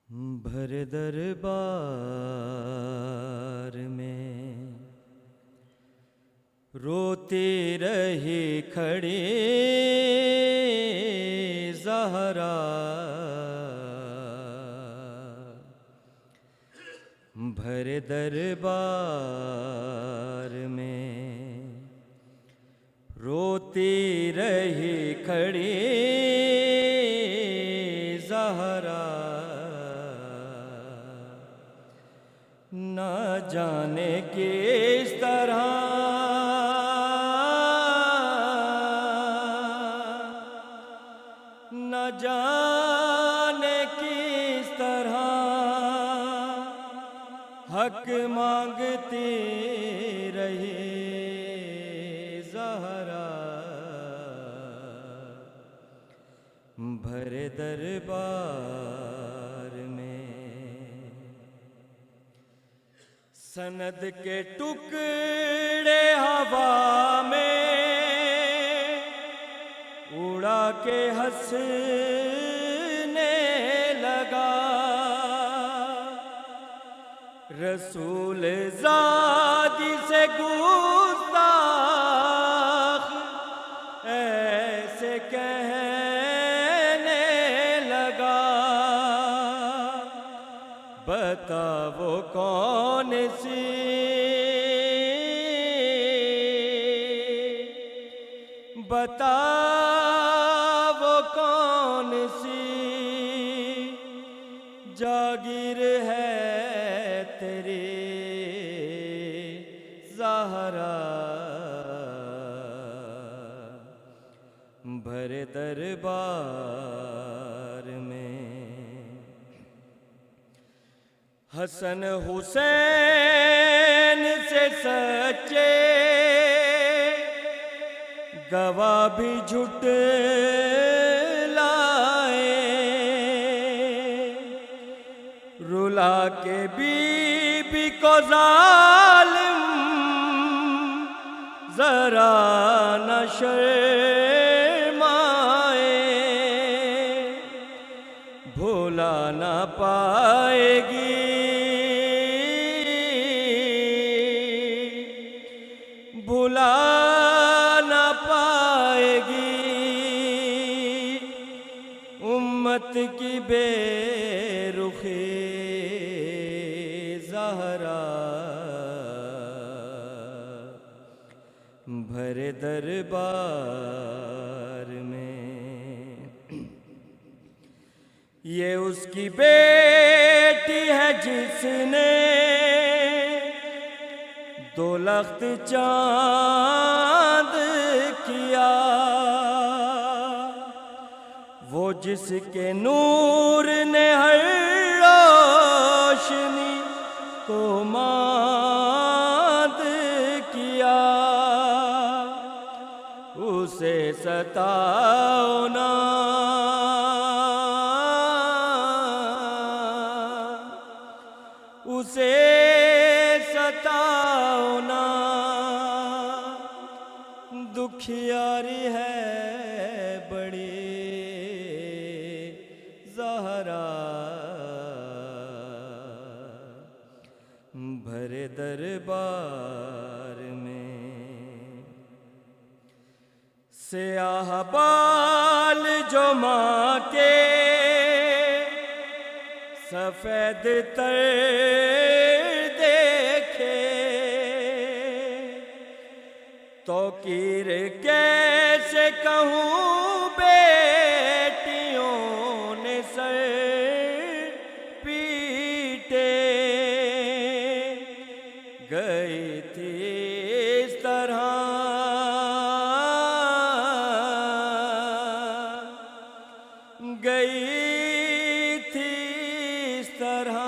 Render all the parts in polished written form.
بھر دربار میں روتی رہی کھڑی زہرا، بھر دربار میں روتی رہی کھڑی زہرا، نہ جانے کس طرح نہ جانے کس طرح حق مانگتی رہی زہرا، بھر دربار میں سند کے ٹکڑے ہوا میں اڑا کے ہنسنے لگا، رسول زادی سے گستاخ ایسے کہنے لگا، بتا وہ کون سی بتا وہ کون سی جاگیر ہے تیری زہرا، بھر دربار میں حسن حسین سے سچے گواہ بھی جھٹلائے، رلا کے بی بی کو ظالم ذرا نہ شرمائے، بھولا نہ پائے گی بھولا نہ پائے گی امت کی بے رخی زہرا، بھر دربار میں یہ اس کی بیٹی ہے جس نے دو لخت چاند کیا، وہ جس کے نور نے ہر روشنی کو ماند کیا، اسے ستاؤ نا اسے ستاؤ نا، دکھیاری ہے بڑی زہرا، بھر دربار میں سیاہ بال جو ماں کے سفید تر دیکھے، توقیر کیسے کہوں بیٹیوں نے سر پیٹے، گئی تھی اس طرح گئی تھی اس طرح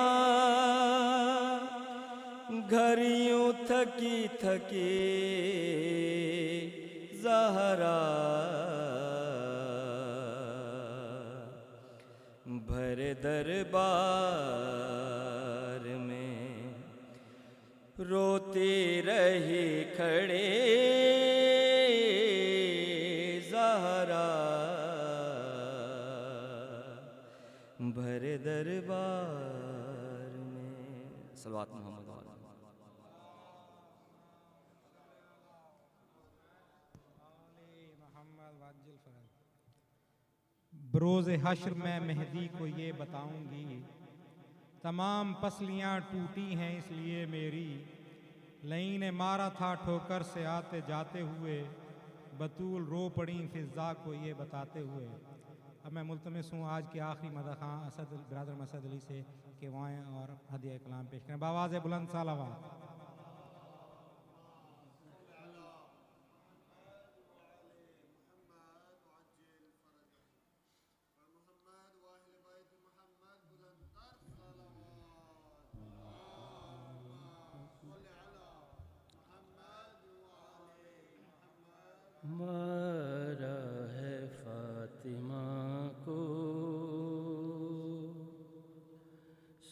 گھر یوں تھکی تھکی زہرا، بھر دربار میں روتی رہی کھڑی زہرا، بھرے دربار میں. صلوات محمد وعلی. بروز حشر میں مہدی کو یہ بتاؤں گی، تمام پسلیاں ٹوٹی ہیں اس لیے میری، لئی نے مارا تھا ٹھوکر سے آتے جاتے ہوئے، بطول رو پڑیں فضا کو یہ بتاتے ہوئے. اب میں ملتمس ہوں آج کے آخری مدح خواں اسد برادر اسد علی سے کہ وہ آئیں اور ہدیہ کلام پیش کریں بآواز بلند صلوات. مارا ہے فاطمہ کو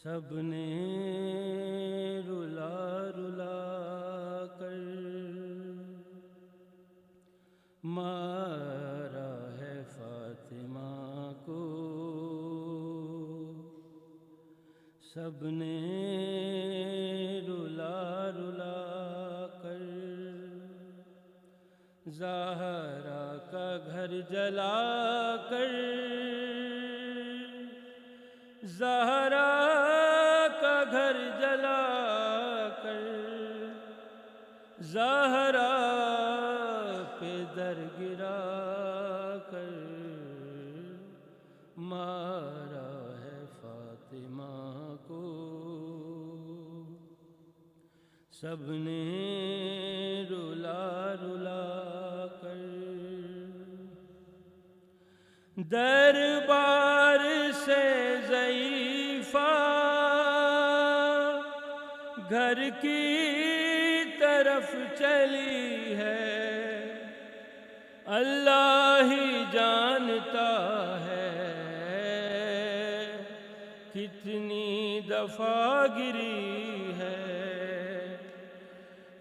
سب نے رلا رلا کر، مارا ہے فاطمہ کو سب نے رلا رلا کر، زہرا کا گھر جلا کر، زہرا کا گھر جلا کر، زہرا پہ در گرا کر، مارا ہے فاطمہ کو سب نے رلا رلا کر. دربار سے ضعیفہ گھر کی طرف چلی ہے، اللہ ہی جانتا ہے کتنی دفعہ گری ہے.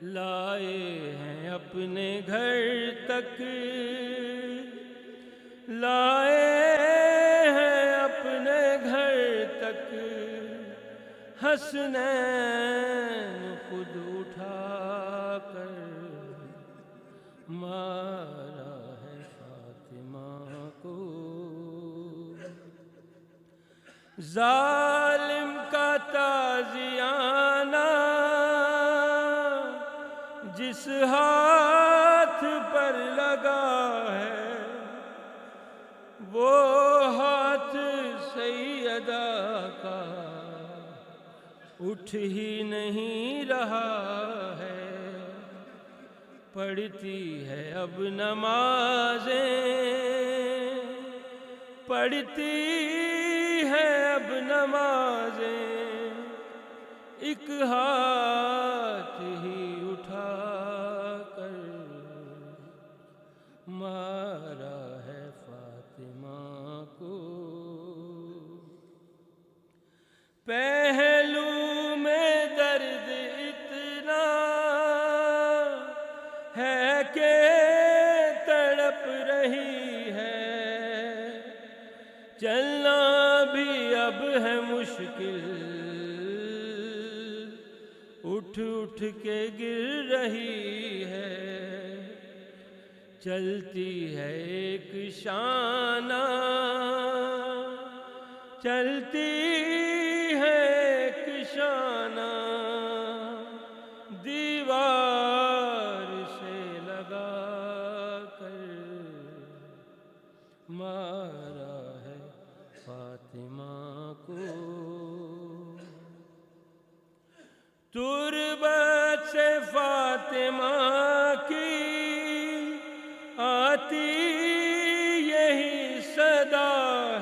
لائے ہیں اپنے گھر تک، لائے ہیں اپنے گھر تک، حسنین خود اٹھا کر، مارا ہے فاطمہ کو ظالم کا تازیانہ جس ہاتھ پر لگا ہے، وہ ہاتھ سیدہ کا اٹھ ہی نہیں رہا ہے. پڑھتی ہے اب نمازیں، پڑھتی ہے اب نمازیں، ایک ہاتھ ہی اٹھا کر، مارا ہے فاطمہ کو. پہلو میں درد اتنا ہے کہ تڑپ رہی ہے، چلنا بھی اب ہے مشکل، اٹھ اٹھ کے گر رہی ہے. چلتی ہے ایک شانہ، چلتی ہے ایک شانہ، دیوار سے لگا کر، مارا ہے فاطمہ کو. تربت سے فاطمہ کی آتی یہی صدا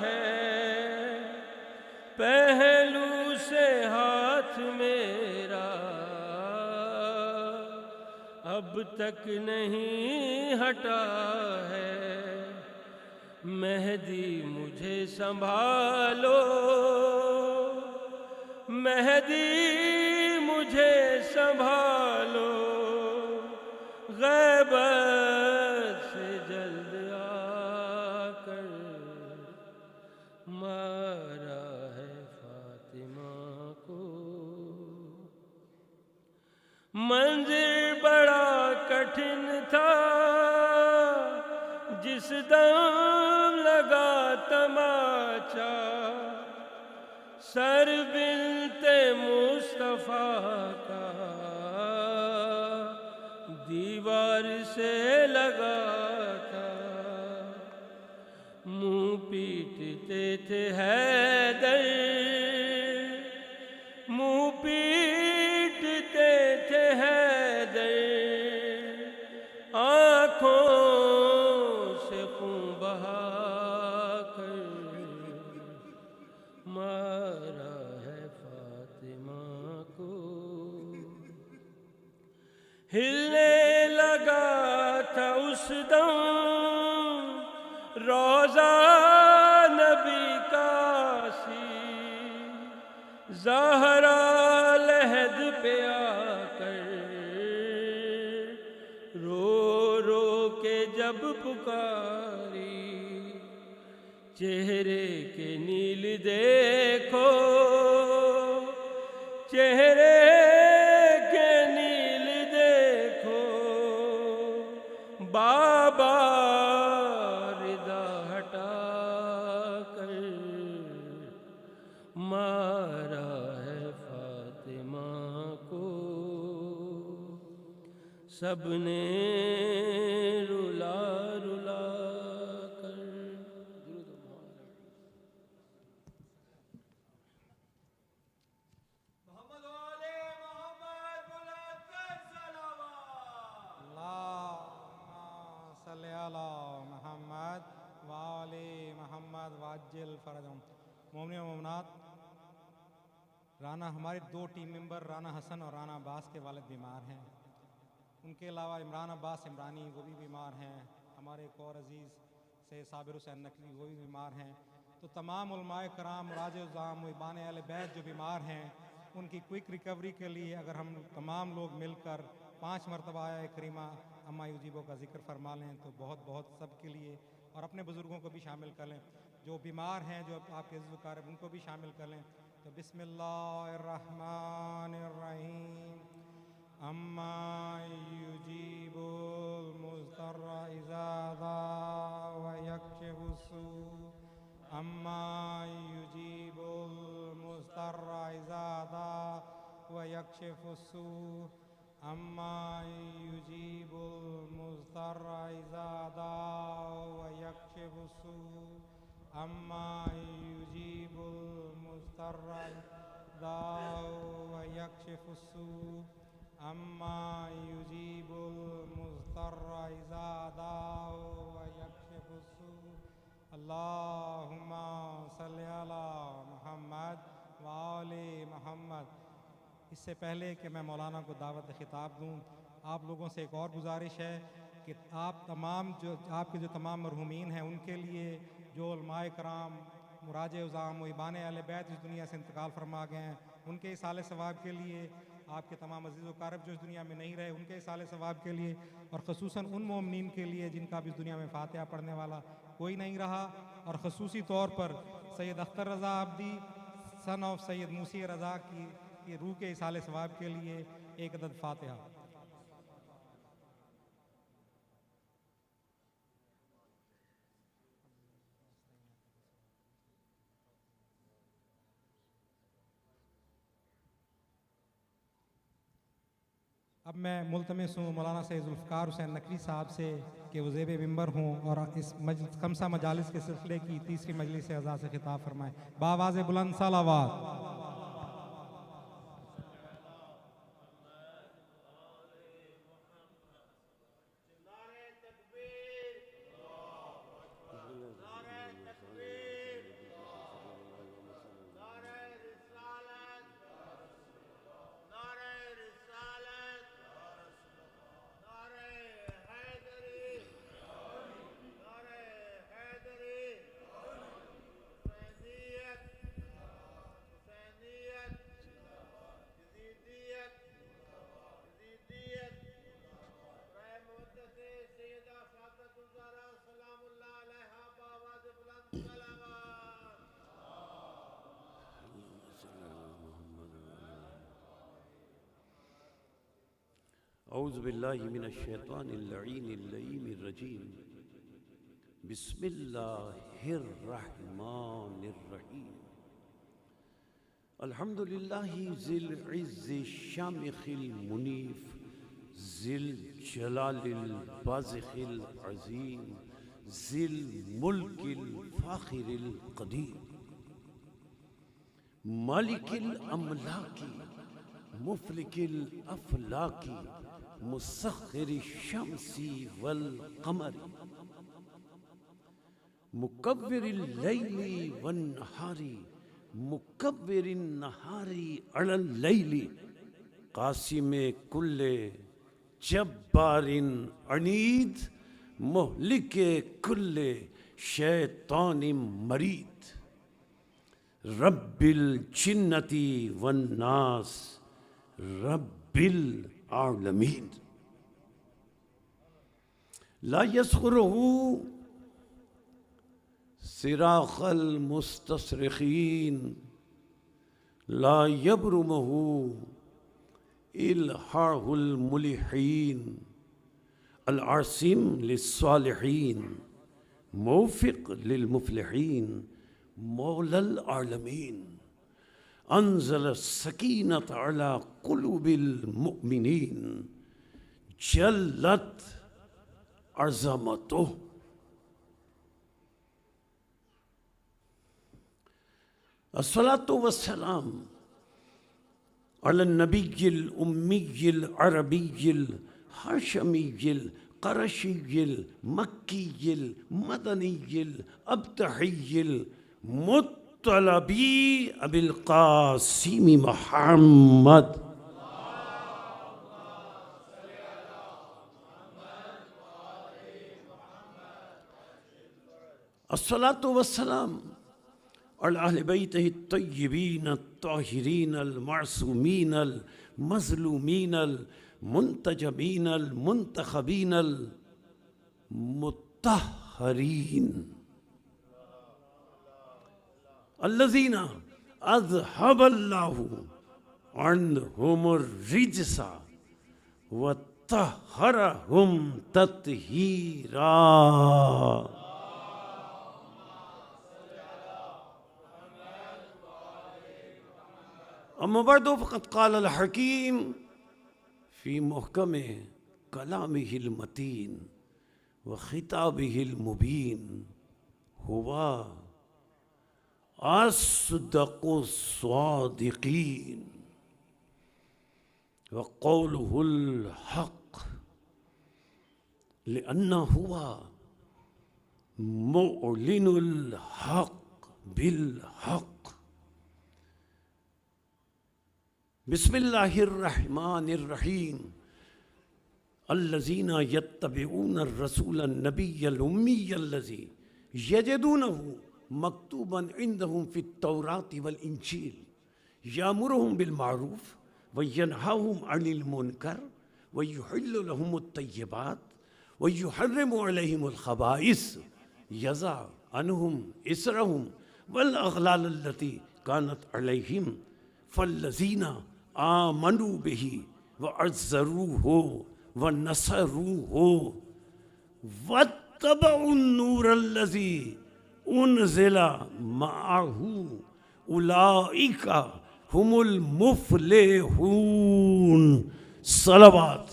ہے، پہلو سے ہاتھ میرا اب تک نہیں ہٹا ہے. مہدی مجھے سنبھالو، مہدی مجھے سنبھالو، غیبت سے جلد آ کر، مارا ہے فاطمہ کو۔ منظر بڑا کٹھن تھا جس دم لگا تماچا، سر بنت مصطفیٰ کا دیوار سے لگا تھا۔ منہ پیٹتے تھے حیدر، منہ پیٹتے تھے حیدر، آنکھوں سے خون بہا کر مارا ہے فاطمہ کو۔ ہلنے لگا تھا اس دم روضہ نبی کا سی، زہرا لحد پہ آ کر رو رو کے جب پکاری، چہرے کے نیل دیکھو، چہرے کے نیل دیکھو، بابا رضا ہٹا کر مارا ہے فاطمہ کو۔ سب نے رلا رلا کر محمد والے محمد بلند صلوات، اللہم صلی علی محمد وآل محمد وعجل فرجہم۔ مومنین و مومنات، رانا ہمارے 2 ٹیم ممبر رانا حسن اور رانا عباس کے والد بیمار ہیں۔ ان کے علاوہ عمران عباس عمرانی وہ بھی بیمار ہیں۔ ہمارے ایک اور عزیز سید صابر حسین نقوی وہ بھی بیمار ہیں۔ تو تمام علماء کرام، مراجع عظام، محبان اہل بیت جو بیمار ہیں، ان کی کوئک ریکوری کے لیے اگر ہم تمام لوگ مل کر 5 مرتبہ آیا کریمہ اما یجیبو کا ذکر فرما لیں تو بہت بہت سب کے لیے، اور اپنے بزرگوں کو بھی شامل کر لیں، جو بیمار ہیں، جو آپ کے عزیز و اقارب ان کو بھی شامل کر لیں۔ تو بسم اللہ الرحمن الرحیم۔ اما یجیب المضطر اذا دعا ویکشف السوء، اما یجیب المضطر اذا دعا ویکشف السوء، اما یجیب المضطر اذا دعا ویکشف السوء، اما یجیب المضطر اذا دعا ویکشف السوء، اما یجیب المضطر اذا دعا ویکشف السوء۔ اللہم صلی علی محمد وآل محمد۔ اس سے پہلے کہ میں مولانا کو دعوت خطاب دوں، آپ لوگوں سے ایک اور گزارش ہے کہ آپ تمام آپ کے جو تمام مرحومین ہیں ان کے لیے، جو علماء کرام، مراجع عظام، محبان اہل بیت اس دنیا سے انتقال فرما گئے ہیں، ان کے اصالِ ثواب کے لیے، آپ کے تمام عزیز و اقارب جو اس دنیا میں نہیں رہے ان کے اصالِ ثواب کے لیے، اور خصوصاً ان مومنین کے لیے جن کا بھی اس دنیا میں فاتحہ پڑھنے والا کوئی نہیں رہا، اور خصوصی طور پر سید اختر رضا عابدی سن آف سید موسی رضا کی روح کے اصالِ ثواب کے لیے ایک عدد فاتحہ۔ اب میں ملتمس ہوں مولانا سید ذوالفقار حسین نقوی صاحب سے کہ وہ زیب ممبر ہوں اور اس خمسہ مجالس کے سلسلے کی 3ری مجلس اعزاز سے خطاب فرمائیں۔ بآواز بلند صلوات۔ اعوذ باللہ من الشیطان اللعین اللعین الرجیم بسم اللہ الرحمن الرحیم الحمد للہ ذی العز الشامخ المنیف ذی الجلال البازخ العظیم ذی الملک الفاخر القدیر مالک الاملاک مفلک الافلاک مسخر الشمس والقمر مکبر اللیل والنہار مکبر النہار علی اللیل قاسم کل جبار عنید مہلک کل شیطان مرید رب الجنۃ والناس رب العالمین لا یسخرہ صراخ المستصرخین لا یبرمہ الحاح الملحین العاصم للصالحین موفق للمفلحین مولا العالمین انزل السکینۃ علی قلوب المؤمنین جلت عظمتہ الصلاۃ والسلام علی النبی الامی العربی الہاشمی القرشی المکی المدنی الابتحی المطلبی ابی القاسم محمد الصلاۃ والسلام علی اہل بیتہ الطیبین الطاہرین المعصومین المظلومین المنتجبین المنتخبین المطہرین الذین اذہب اللہ عنہم الرجس وطہرہم تطہیرا اما بعد فقد قال الحکیم فی محکم کلامہ المتین وخطابہ المبین ہوا اصدق الصادقین وقولہ الحق لأنہ ہوا معلن الحق بالحق بسم اللہ الرحمن الرحیم الذین یتبعون الرسول النبی الامی الذی یجدونہ مکتوبا عندہم فی التوراۃ والانجیل یامرہم بالمعروف وینہاہم عن المنکر ویحل لہم الطیبات ویحرم علیہم الخبائث یضع عنہم اسرہم والاغلال التي كانت علیہم فالذین آمنوا به وعزروه ونصروه واتبعوا النور الذي انزل معه اولئک هم المفلحون صلوات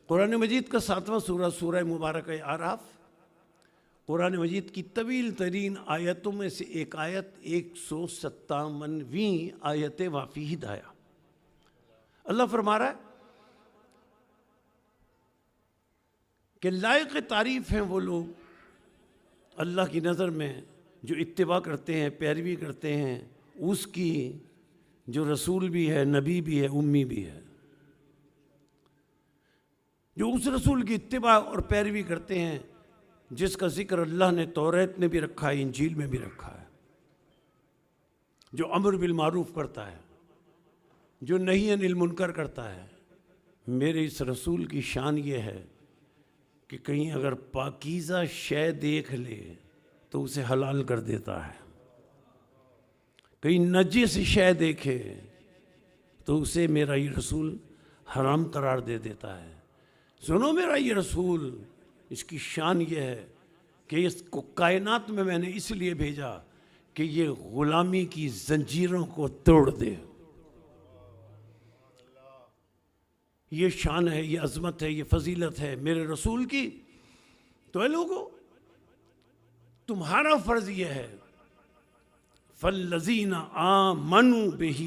قرآن مجید کا 7واں سورہ سورہ مبارکہ اعراف قرآن مجید کی طویل ترین آیتوں میں سے ایک آیت 157ویں آیت وافی ہدایہ اللہ فرما رہا ہے کہ لائق تعریف ہیں وہ لوگ اللہ کی نظر میں جو اتباع کرتے ہیں پیروی کرتے ہیں اس کی جو رسول بھی ہے نبی بھی ہے امی بھی ہے جو اس رسول کی اتباع اور پیروی کرتے ہیں جس کا ذکر اللہ نے توریت میں بھی رکھا ہے انجیل میں بھی رکھا ہے جو امر بالمعروف کرتا ہے جو نہی عن المنکر کرتا ہے میرے اس رسول کی شان یہ ہے کہ کہیں اگر پاکیزہ شے دیکھ لے تو اسے حلال کر دیتا ہے کہیں نجس شے دیکھے تو اسے میرا یہ رسول حرام قرار دے دیتا ہے۔ سنو میرا یہ رسول، اس کی شان یہ ہے کہ اس کو کائنات میں نے اس لیے بھیجا کہ یہ غلامی کی زنجیروں کو توڑ دے۔ یہ شان ہے، یہ عظمت ہے، یہ فضیلت ہے میرے رسول کی۔ تو اے لوگو، تمہارا فرض یہ ہے، فَالَّذِينَ آمَنُوا بِهِ،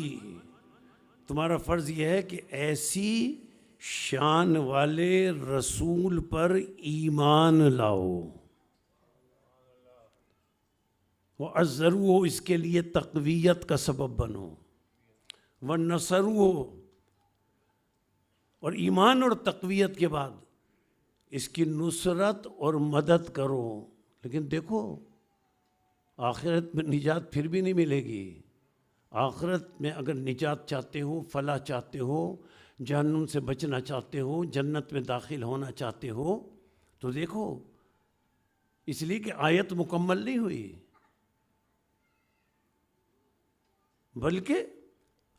تمہارا فرض یہ ہے کہ ایسی شان والے رسول پر ایمان لاؤ، وَعَزَّرُوهُ، اس کے لیے تقویت کا سبب بنو، وَنَصَرُوهُ، اور ایمان اور تقویت کے بعد اس کی نصرت اور مدد کرو۔ لیکن دیکھو، آخرت میں نجات پھر بھی نہیں ملے گی۔ آخرت میں اگر نجات چاہتے ہو، فلاح چاہتے ہو، جہنم سے بچنا چاہتے ہو، جنت میں داخل ہونا چاہتے ہو، تو دیکھو، اس لیے کہ آیت مکمل نہیں ہوئی، بلکہ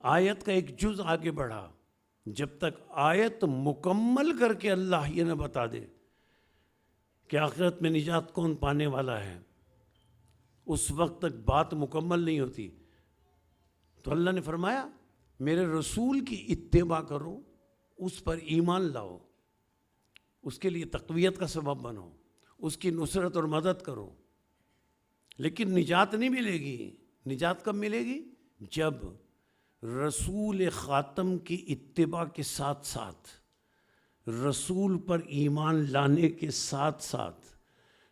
آیت کا ایک جز آگے بڑھا۔ جب تک آیت مکمل کر کے اللہ یہ نہ بتا دے کہ آخرت میں نجات کون پانے والا ہے، اس وقت تک بات مکمل نہیں ہوتی۔ تو اللہ نے فرمایا میرے رسول کی اتباع کرو، اس پر ایمان لاؤ، اس کے لیے تقویت کا سبب بنو، اس کی نصرت اور مدد کرو۔ لیکن نجات نہیں ملے گی۔ نجات کب ملے گی؟ جب رسول خاتم کی اتباع کے ساتھ ساتھ، رسول پر ایمان لانے کے ساتھ ساتھ،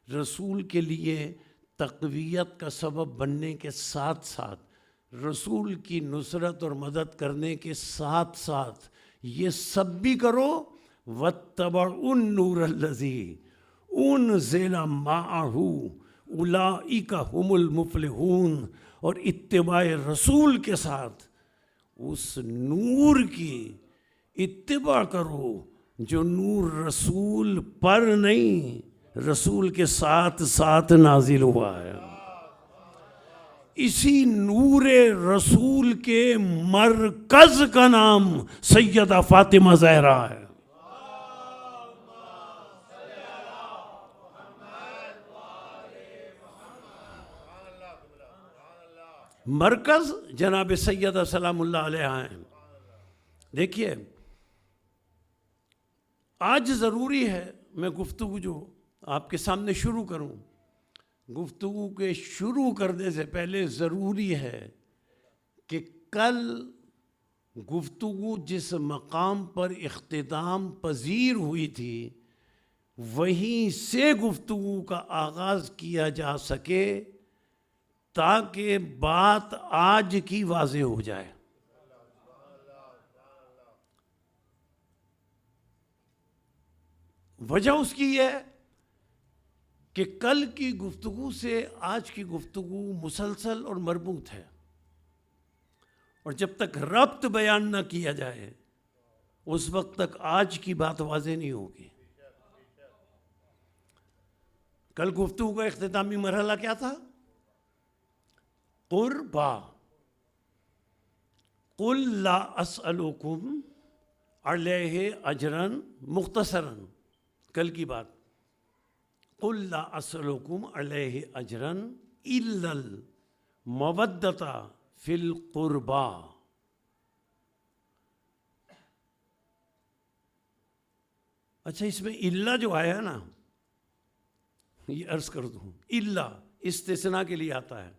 رسول کے لیے تقویت کا سبب بننے کے ساتھ ساتھ، رسول کی نصرت اور مدد کرنے کے ساتھ ساتھ یہ سب بھی کرو۔ وَاتَّبَعُوا النُّورَ الَّذِي أُنزِلَ مَعَهُ أُولَئِكَ هُمُ الْمُفْلِحُونَ، اور اتباع رسول کے ساتھ اس نور کی اتباع کرو جو نور رسول پر نہیں، رسول کے ساتھ ساتھ نازل ہوا ہے۔ اسی نور رسول کے مرکز کا نام سیدہ فاطمہ زہرا ہے۔ مرکز جناب سیدہ سلام اللہ علیہ ہیں۔ دیکھیے، آج ضروری ہے میں گفتگو جو آپ کے سامنے شروع کروں، گفتگو کے شروع کرنے سے پہلے ضروری ہے کہ کل گفتگو جس مقام پر اختتام پذیر ہوئی تھی وہیں سے گفتگو کا آغاز کیا جا سکے تاکہ بات آج کی واضح ہو جائے۔ وجہ اس کی یہ ہے کہ کل کی گفتگو سے آج کی گفتگو مسلسل اور مربوط ہے، اور جب تک ربط بیان نہ کیا جائے اس وقت تک آج کی بات واضح نہیں ہوگی۔ کل گفتگو کا اختتامی مرحلہ کیا تھا؟ قربا، قل لا اسألکم علیہ اجرا، مختصراً کل کی بات، قل لا اسألکم علیہ اجرا الا المودۃ فی القربا۔ اچھا، اس میں الا جو آیا نا، یہ عرض کر دوں، الا استثناء کے لیے آتا ہے۔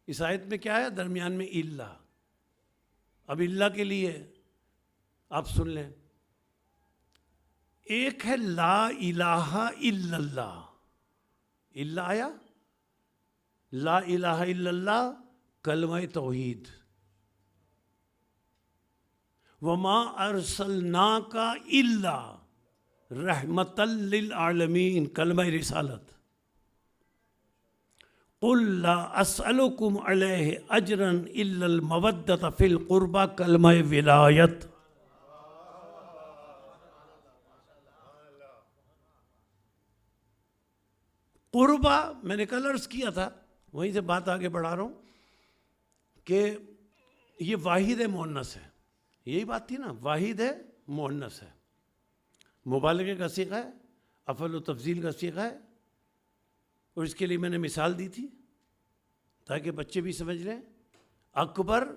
اس آیت میں کیا ہے؟ درمیان میں الا۔ اب الا کے لیے آپ سن لیں، ایک ہے لا الہ الا اللہ، الا آیا، لا الہ الا اللہ کلمہ توحید، وما ارسلناک الا رحمتا للعالمین کلمہ رسالت، قل لا اسألکم علیہ اجرا الا المودۃ فی القربى کلمہ ولایت۔ قربہ میں نے کل عرض کیا تھا، وہیں سے بات آگے بڑھا رہا ہوں۔ کہ یہ واحد مؤنث ہے، یہی بات تھی نا، واحد ہے مؤنث ہے، مبالغے کا صیغہ ہے، افعل و تفضیل کا صیغہ ہے، اور اس کے لیے میں نے مثال دی تھی تاکہ بچے بھی سمجھ لیں۔ اکبر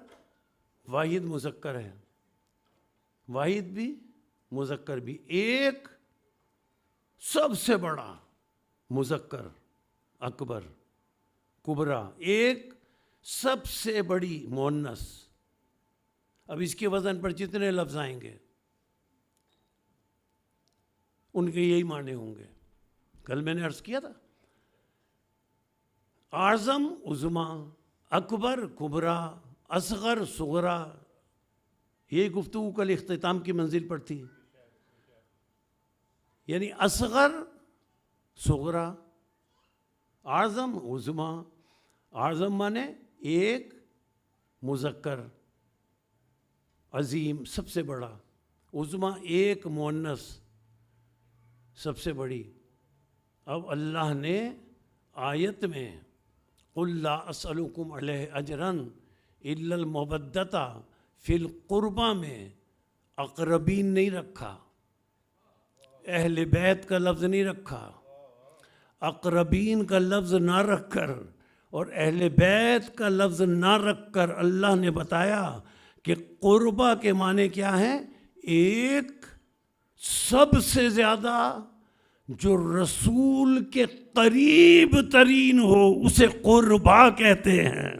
واحد مذکر ہے، واحد بھی مذکر بھی، ایک سب سے بڑا مذکر اکبر، کبرا ایک سب سے بڑی مؤنث۔ اب اس کے وزن پر جتنے لفظ آئیں گے ان کے یہی معنی ہوں گے۔ کل میں نے عرض کیا تھا اعظم عظما، اکبر کبرا، اصغر صغرا، یہ گفتگو کل اختتام کی منزل پر تھی۔ یعنی اصغر صغرا، اعظم عظما، اعظم مانے ایک مذکر عظیم سب سے بڑا، عظما ایک مؤنث سب سے بڑی۔ اب اللہ نے آیت میں قُلْ لَا أَسْأَلُكُمْ عَلَيْهِ أَجْرًا إِلَّا الْمَوَدَّةَ فِي الْقُرْبَى میں اقربین نہیں رکھا، اہل بیت کا لفظ نہیں رکھا، اقربین کا لفظ نہ رکھ کر اور اہل بیت کا لفظ نہ رکھ کر اللہ نے بتایا کہ قربہ کے معنی کیا ہیں؟ ایک سب سے زیادہ جو رسول کے قریب ترین ہو اسے قربہ کہتے ہیں۔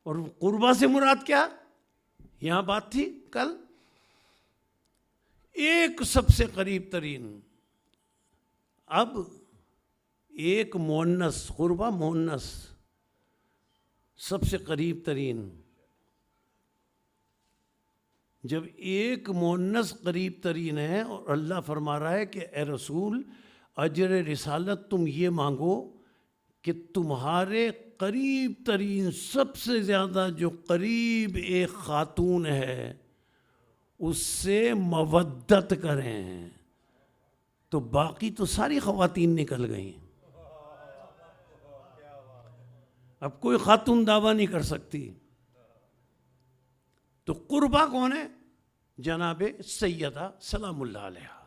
اور قربہ سے مراد کیا؟ یہاں بات تھی کل، ایک سب سے قریب ترین۔ اب ایک مؤنث، قربہ مؤنث سب سے قریب ترین، جب ایک مؤنث قریب ترین ہے اور اللہ فرما رہا ہے کہ اے رسول اجر رسالت تم یہ مانگو کہ تمہارے قریب ترین سب سے زیادہ جو قریب ایک خاتون ہے اس سے مودت کریں، تو باقی تو ساری خواتین نکل گئیں۔ اب کوئی خاتون دعویٰ نہیں کر سکتی۔ تو قربہ کون ہے؟ جناب سیدہ سلام اللہ علیہ۔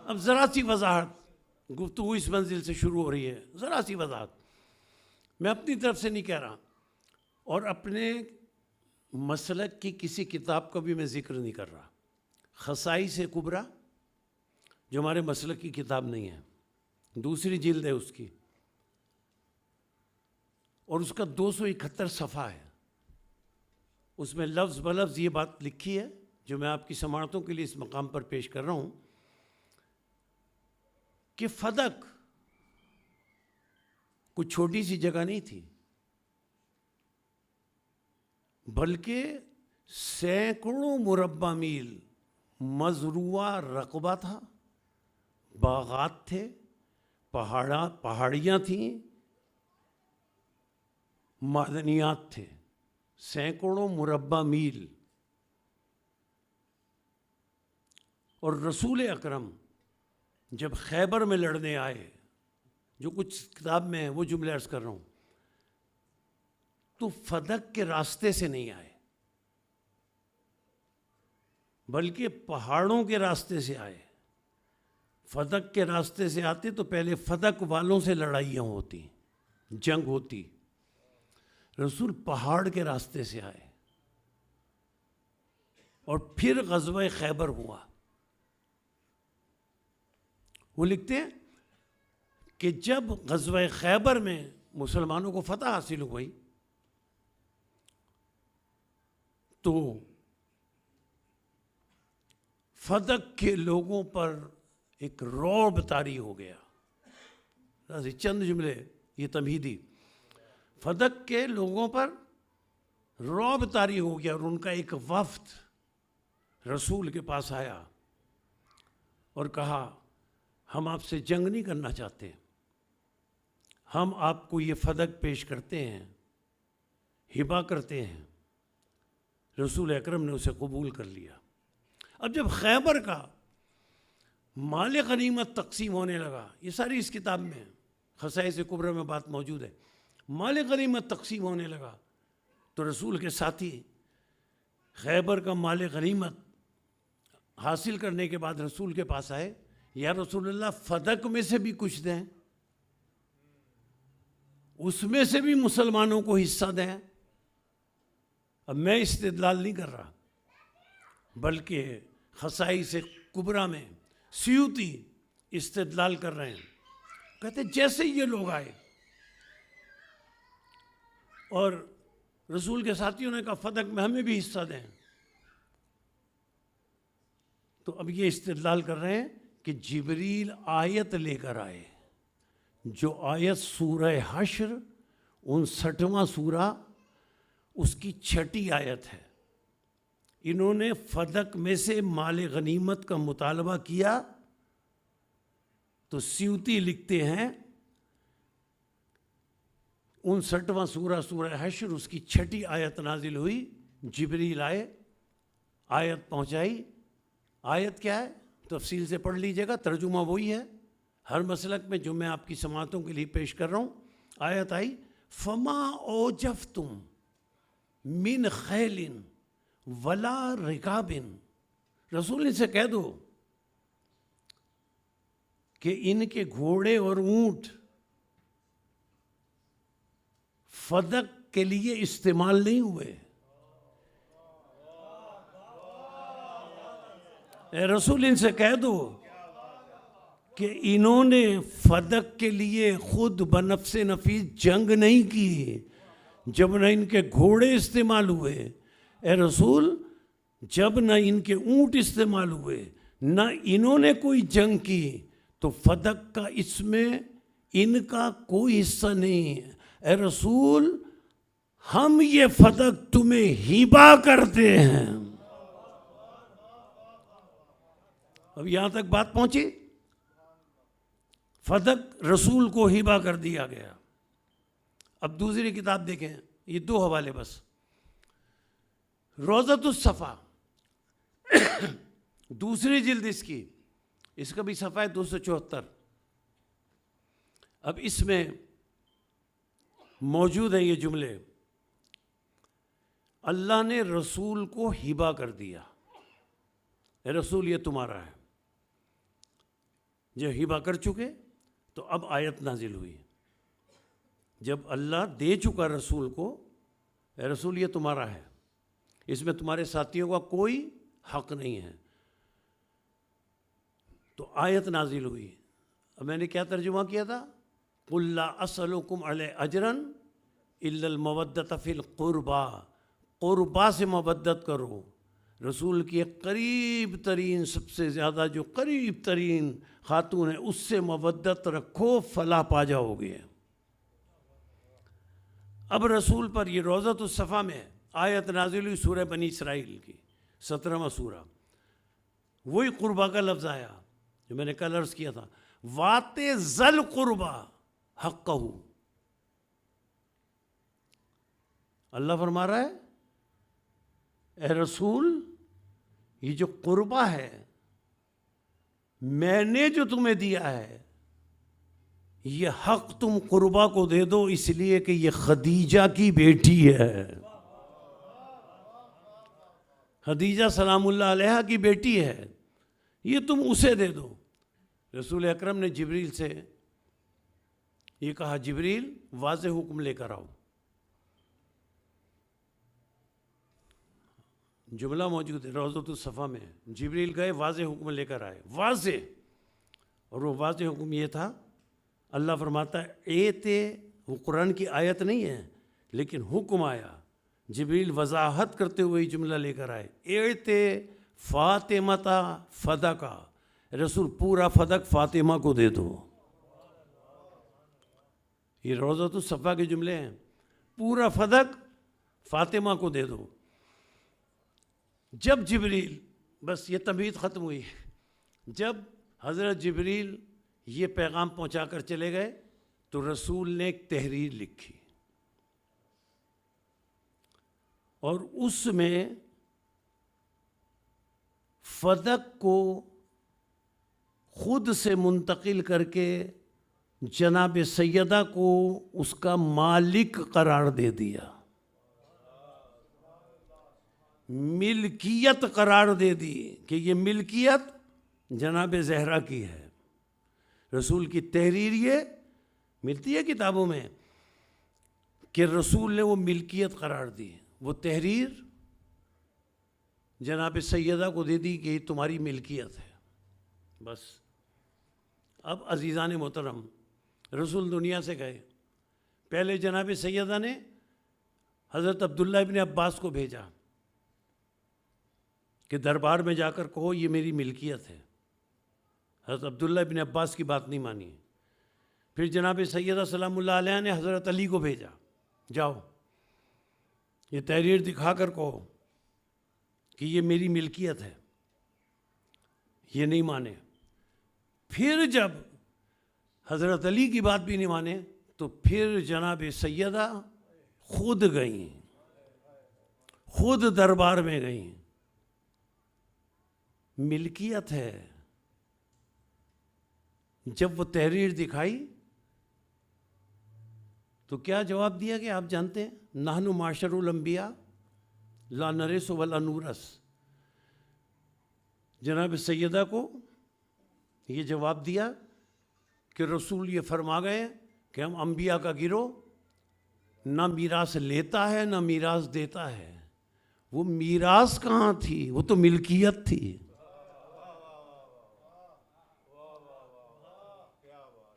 اب ذرا سی وضاحت، گفتگو اس منزل سے شروع ہو رہی ہے، ذرا سی وضاحت میں اپنی طرف سے نہیں کہہ رہا، اور اپنے مسلک کی کسی کتاب کا بھی میں ذکر نہیں کر رہا۔ خصائص کبریٰ جو ہمارے مسلک کی کتاب نہیں ہے، دوسری جلد ہے اس کی، اور اس کا 271 صفحہ ہے، اس میں لفظ بلفظ یہ بات لکھی ہے جو میں آپ کی سماعتوں کے لیے اس مقام پر پیش کر رہا ہوں کہ فدق کوئی چھوٹی سی جگہ نہیں تھی، بلکہ سینکڑوں مربع میل مزروع رقبہ تھا، باغات تھے، پہاڑیاں تھیں، معدنیات تھے، سینکڑوں مربع میل۔ اور رسول اکرم جب خیبر میں لڑنے آئے، جو کچھ کتاب میں ہے وہ جملے عرض کر رہا ہوں، تو فدق کے راستے سے نہیں آئے بلکہ پہاڑوں کے راستے سے آئے۔ فدق کے راستے سے آتے تو پہلے فدق والوں سے لڑائیاں ہوتی، جنگ ہوتی، رسول پہاڑ کے راستے سے آئے، اور پھر غزوہ خیبر ہوا۔ وہ لکھتے ہیں کہ جب غزوہ خیبر میں مسلمانوں کو فتح حاصل ہوئی تو فدق کے لوگوں پر ایک رعب طاری ہو گیا۔ چند جملے یہ تمہیدی، فدق کے لوگوں پر رعب طاری ہو گیا، اور ان کا ایک وفد رسول کے پاس آیا اور کہا ہم آپ سے جنگ نہیں کرنا چاہتے، ہم آپ کو یہ فدق پیش کرتے ہیں، ہبہ کرتے ہیں۔ رسول اکرم نے اسے قبول کر لیا۔ اب جب خیبر کا مال غنیمت تقسیم ہونے لگا، یہ ساری اس کتاب میں خصائص کبریٰ میں بات موجود ہے، مال غنیمت تقسیم ہونے لگا تو رسول کے ساتھی خیبر کا مال غنیمت حاصل کرنے کے بعد رسول کے پاس آئے، یا رسول اللہ فدق میں سے بھی کچھ دیں، اس میں سے بھی مسلمانوں کو حصہ دیں۔ اب میں استدلال نہیں کر رہا، بلکہ خصائص کبریٰ میں سیوطی استدلال کر رہے ہیں، کہتے جیسے یہ لوگ آئے اور رسول کے ساتھیوں نے کہا فدق میں ہمیں بھی حصہ دیں، تو اب یہ استدلال کر رہے ہیں کہ جبریل آیت لے کر آئے، جو آیت سورہ حشر 59واں سورہ اس کی 6 آیت ہے۔ انہوں نے فدق میں سے مال غنیمت کا مطالبہ کیا تو سیوطی لکھتے ہیں 59واں سورہ سورہ حشر اس کی 6 آیت نازل ہوئی، جبریل آئے، آیت پہنچائی۔ آیت کیا ہے تفصیل سے پڑھ لیجئے گا، ترجمہ وہی ہے ہر مسلک میں جو میں آپ کی سماعتوں کے لیے پیش کر رہا ہوں۔ آیت آئی فما اوجفتم من خیل ولا رکاب، رسول ان سے کہہ دو کہ ان کے گھوڑے اور اونٹ فدق کے لیے استعمال نہیں ہوئے۔ اے رسول ان سے کہہ دو کہ انہوں نے فدق کے لیے خود بنفس نفیس جنگ نہیں کی، جب نہ ان کے گھوڑے استعمال ہوئے، اے رسول جب نہ ان کے اونٹ استعمال ہوئے، نہ انہوں نے کوئی جنگ کی، تو فدق کا اس میں ان کا کوئی حصہ نہیں ہے۔ اے رسول ہم یہ فدق تمہیں ہبہ کرتے ہیں۔ اب یہاں تک بات پہنچی، فدق رسول کو ہبہ کر دیا گیا۔ اب دوسری کتاب دیکھیں، یہ 2 حوالے بس، روضۃ الصفا دوسری جلد اس کا بھی صفحہ ہے 274۔ اب اس میں موجود ہیں یہ جملے، اللہ نے رسول کو ہبہ کر دیا، اے رسول یہ تمہارا ہے۔ جب ہبہ کر چکے تو اب آیت نازل ہوئی، جب اللہ دے چکا رسول کو، اے رسول یہ تمہارا ہے، اس میں تمہارے ساتھیوں کا کوئی حق نہیں ہے، تو آیت نازل ہوئی۔ اب میں نے کیا ترجمہ کیا تھا؟ قُلْ لَا أَسْأَلُكُمْ عَلَيْهِ أَجْرًا إِلَّا الْمَوَدَّةَ فِي الْقُرْبَى، قربا سے مودت کرو، رسول کی ایک قریب ترین، سب سے زیادہ جو قریب ترین خاتون ہے اس سے مودت رکھو، فلاح پا جاؤ گے۔ اب رسول پر یہ روضۃ الصفا میں آیت نازل ہوئی سورہ بنی اسرائیل کی 17واں سورہ، وہی قربا کا لفظ آیا جو میں نے کل عرض کیا تھا، وَآتِ ذَا الْقُرْبَى حَقَّهُ۔ اللہ فرما رہا ہے اے رسول یہ جو قربہ ہے میں نے جو تمہیں دیا ہے، یہ حق تم قربہ کو دے دو، اس لیے کہ یہ خدیجہ کی بیٹی ہے، خدیجہ سلام اللہ علیہا کی بیٹی ہے، یہ تم اسے دے دو۔ رسول اکرم نے جبریل سے یہ کہا، جبریل واضح حکم لے کر آؤ۔ جملہ موجود ہے روضۃ الصفا میں، جبریل گئے واضح حکم لے کر آئے، واضح، اور وہ واضح حکم یہ تھا، اللہ فرماتا ہے وہ قرآن کی آیت نہیں ہے لیکن حکم آیا، جبریل وضاحت کرتے ہوئے جملہ لے کر آئے، ایتے فاطمہ فدقہ، رسول پورا فدق فاطمہ کو دے دو۔ یہ روضۃ الصفا کے جملے ہیں، پورا فدق فاطمہ کو دے دو۔ جب جبریل، بس یہ تمہید ختم ہوئی، جب حضرت جبریل یہ پیغام پہنچا کر چلے گئے تو رسول نے ایک تحریر لکھی اور اس میں فدق کو خود سے منتقل کر کے جناب سیدہ کو اس کا مالک قرار دے دیا، ملکیت قرار دے دی کہ یہ ملکیت جناب زہرا کی ہے۔ رسول کی تحریر یہ ملتی ہے کتابوں میں کہ رسول نے وہ ملکیت قرار دی، وہ تحریر جناب سیدہ کو دے دی کہ یہ تمہاری ملکیت ہے۔ بس اب عزیزان محترم، رسول دنیا سے گئے، پہلے جناب سیدہ نے حضرت عبداللہ ابن عباس کو بھیجا کہ دربار میں جا کر کہو یہ میری ملکیت ہے۔ حضرت عبداللہ ابن عباس کی بات نہیں مانی۔ پھر جناب سیدہ سلام اللہ علیہ نے حضرت علی کو بھیجا، جاؤ یہ تحریر دکھا کر کہو کہ یہ میری ملکیت ہے، یہ نہیں مانے۔ پھر جب حضرت علی کی بات بھی نہیں مانے تو پھر جناب سیدہ خود گئیں، خود دربار میں گئیں۔ ملکیت ہے۔ جب وہ تحریر دکھائی تو کیا جواب دیا کہ آپ جانتے ہیں، نحن معاشر الانبیاء لا نرث ولا نورث۔ جناب سیدہ کو یہ جواب دیا کہ رسول یہ فرما گئے کہ ہم انبیاء کا گروہ نہ میراث لیتا ہے نہ میراث دیتا ہے۔ وہ میراث کہاں تھی، وہ تو ملکیت تھی۔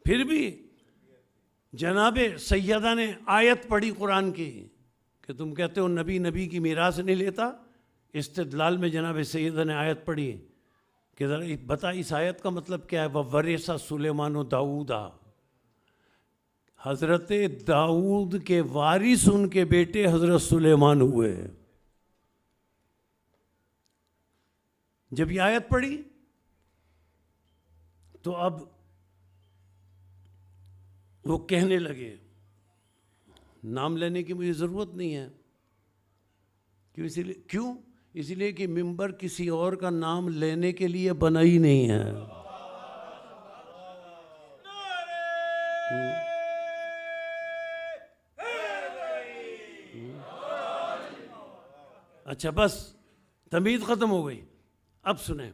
پھر بھی جناب سیدہ نے آیت پڑھی قرآن کی کہ تم کہتے ہو نبی نبی کی میراث نہیں لیتا۔ استدلال میں جناب سیدہ نے آیت پڑھی کہ ذرا بتا اس آیت کا مطلب کیا ہے۔ وَوَرِثَ سُلَيْمَانُ دَاؤُدَ، حضرت داؤد کے وارث ان کے بیٹے حضرت سلیمان ہوئے۔ جب یہ آیت پڑھی تو اب وہ کہنے لگے، نام لینے کی مجھے ضرورت نہیں ہے، کیوں؟ اس لیے کہ ممبر کسی اور کا نام لینے کے لیے بنا ہی نہیں ہے۔ اچھا بس تمید ختم ہو گئی۔ اب سنیں،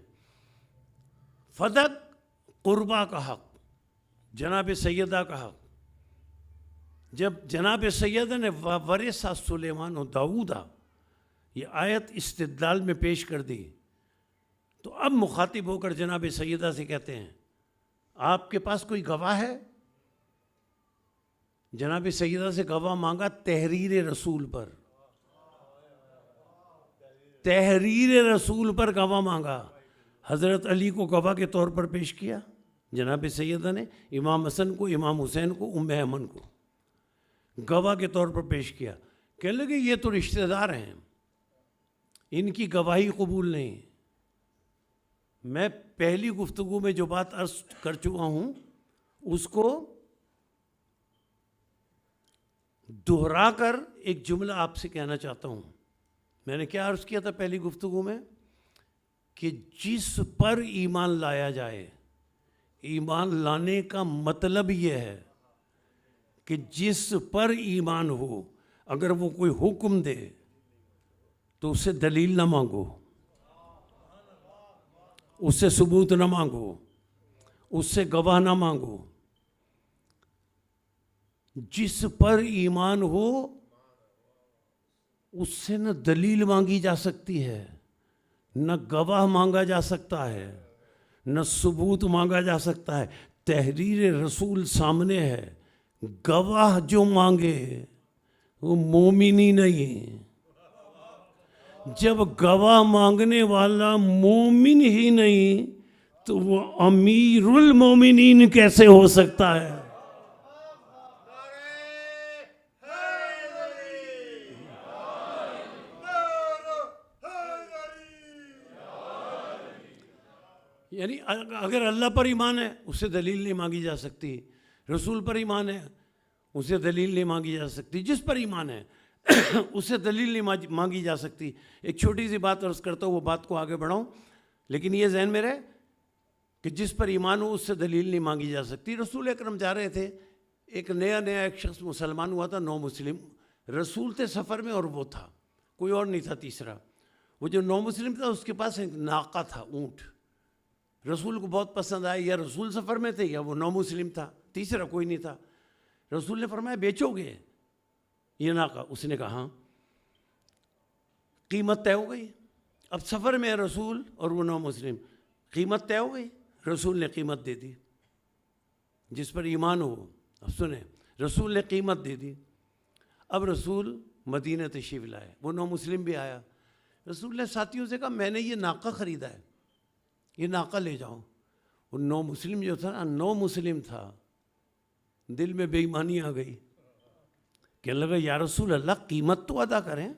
فدق قربا کا حق، جناب سیدہ کا حق۔ جب جناب سیدہ نے وَوَرِثَ سُلَيْمَانُ دَاؤُدَ یہ آیت استدلال میں پیش کر دی تو اب مخاطب ہو کر جناب سیدہ سے کہتے ہیں، آپ کے پاس کوئی گواہ ہے؟ جناب سیدہ سے گواہ مانگا تحریر رسول پر، تحریر رسول پر گواہ مانگا۔ حضرت علی کو گواہ کے طور پر پیش کیا جناب سیدہ نے، امام حسن کو، امام حسین کو، ام ایمن کو گواہ کے طور پر پیش کیا۔ کہنے لگے یہ تو رشتہ دار ہیں، ان کی گواہی قبول نہیں۔ میں پہلی گفتگو میں جو بات عرض کر چکا ہوں اس کو دہرا کر ایک جملہ آپ سے کہنا چاہتا ہوں۔ میں نے کیا عرض کیا تھا پہلی گفتگو میں کہ جس پر ایمان لایا جائے، ایمان لانے کا مطلب یہ ہے کہ جس پر ایمان ہو، اگر وہ کوئی حکم دے تو اس سے دلیل نہ مانگو، اس سے ثبوت نہ مانگو، اس سے گواہ نہ مانگو۔ جس پر ایمان ہو اس سے نہ دلیل مانگی جا سکتی ہے، نہ گواہ مانگا جا سکتا ہے، نہ ثبوت مانگا جا سکتا ہے۔ تحریر رسول سامنے ہے، گواہ جو مانگے وہ مومن ہی نہیں۔ جب گواہ مانگنے والا مومن ہی نہیں تو وہ امیر المومنین کیسے ہو سکتا ہے؟ یعنی اگر اللہ پر ایمان ہے اس سے دلیل نہیں مانگی جا سکتی، رسول پر ایمان ہے اس سے دلیل نہیں مانگی جا سکتی، جس پر ایمان ہے اس سے دلیل نہیں مانگی جا سکتی۔ ایک چھوٹی سی بات عرض کرتا ہوں، وہ بات کو آگے بڑھاؤں، لیکن یہ ذہن میں رہے کہ جس پر ایمان ہو اس سے دلیل نہیں مانگی جا سکتی۔ رسول اکرم جا رہے تھے، ایک نیا ایک شخص مسلمان ہوا تھا، نو مسلم، رسول تھے سفر میں اور وہ تھا، کوئی اور نہیں تھا تیسرا۔ وہ جو نو مسلم تھا اس کے پاس ایک ناقہ تھا، اونٹ، رسول کو بہت پسند آیا، یا رسول سفر میں تھے یا وہ نو مسلم تھا، تیسرا کوئی نہیں تھا۔ رسول نے فرمایا بیچو گے یہ ناقہ؟ اس نے کہا ہاں۔ قیمت طے ہو گئی، اب سفر میں رسول اور وہ نو مسلم، قیمت طے ہو گئی، رسول نے قیمت دے دی، جس پر ایمان ہو۔ اب سنیں، رسول نے قیمت دے دی، اب رسول مدینہ تشریف لائے، وہ نو مسلم بھی آیا، رسول نے ساتھیوں سے کہا میں نے یہ ناقہ خریدا ہے، یہ ناقہ لے جاؤ۔ وہ نو مسلم جو تھا نا، نو مسلم تھا، دل میں بے ایمانی آ گئی، کہنے لگا یا رسول اللہ قیمت تو ادا کریں۔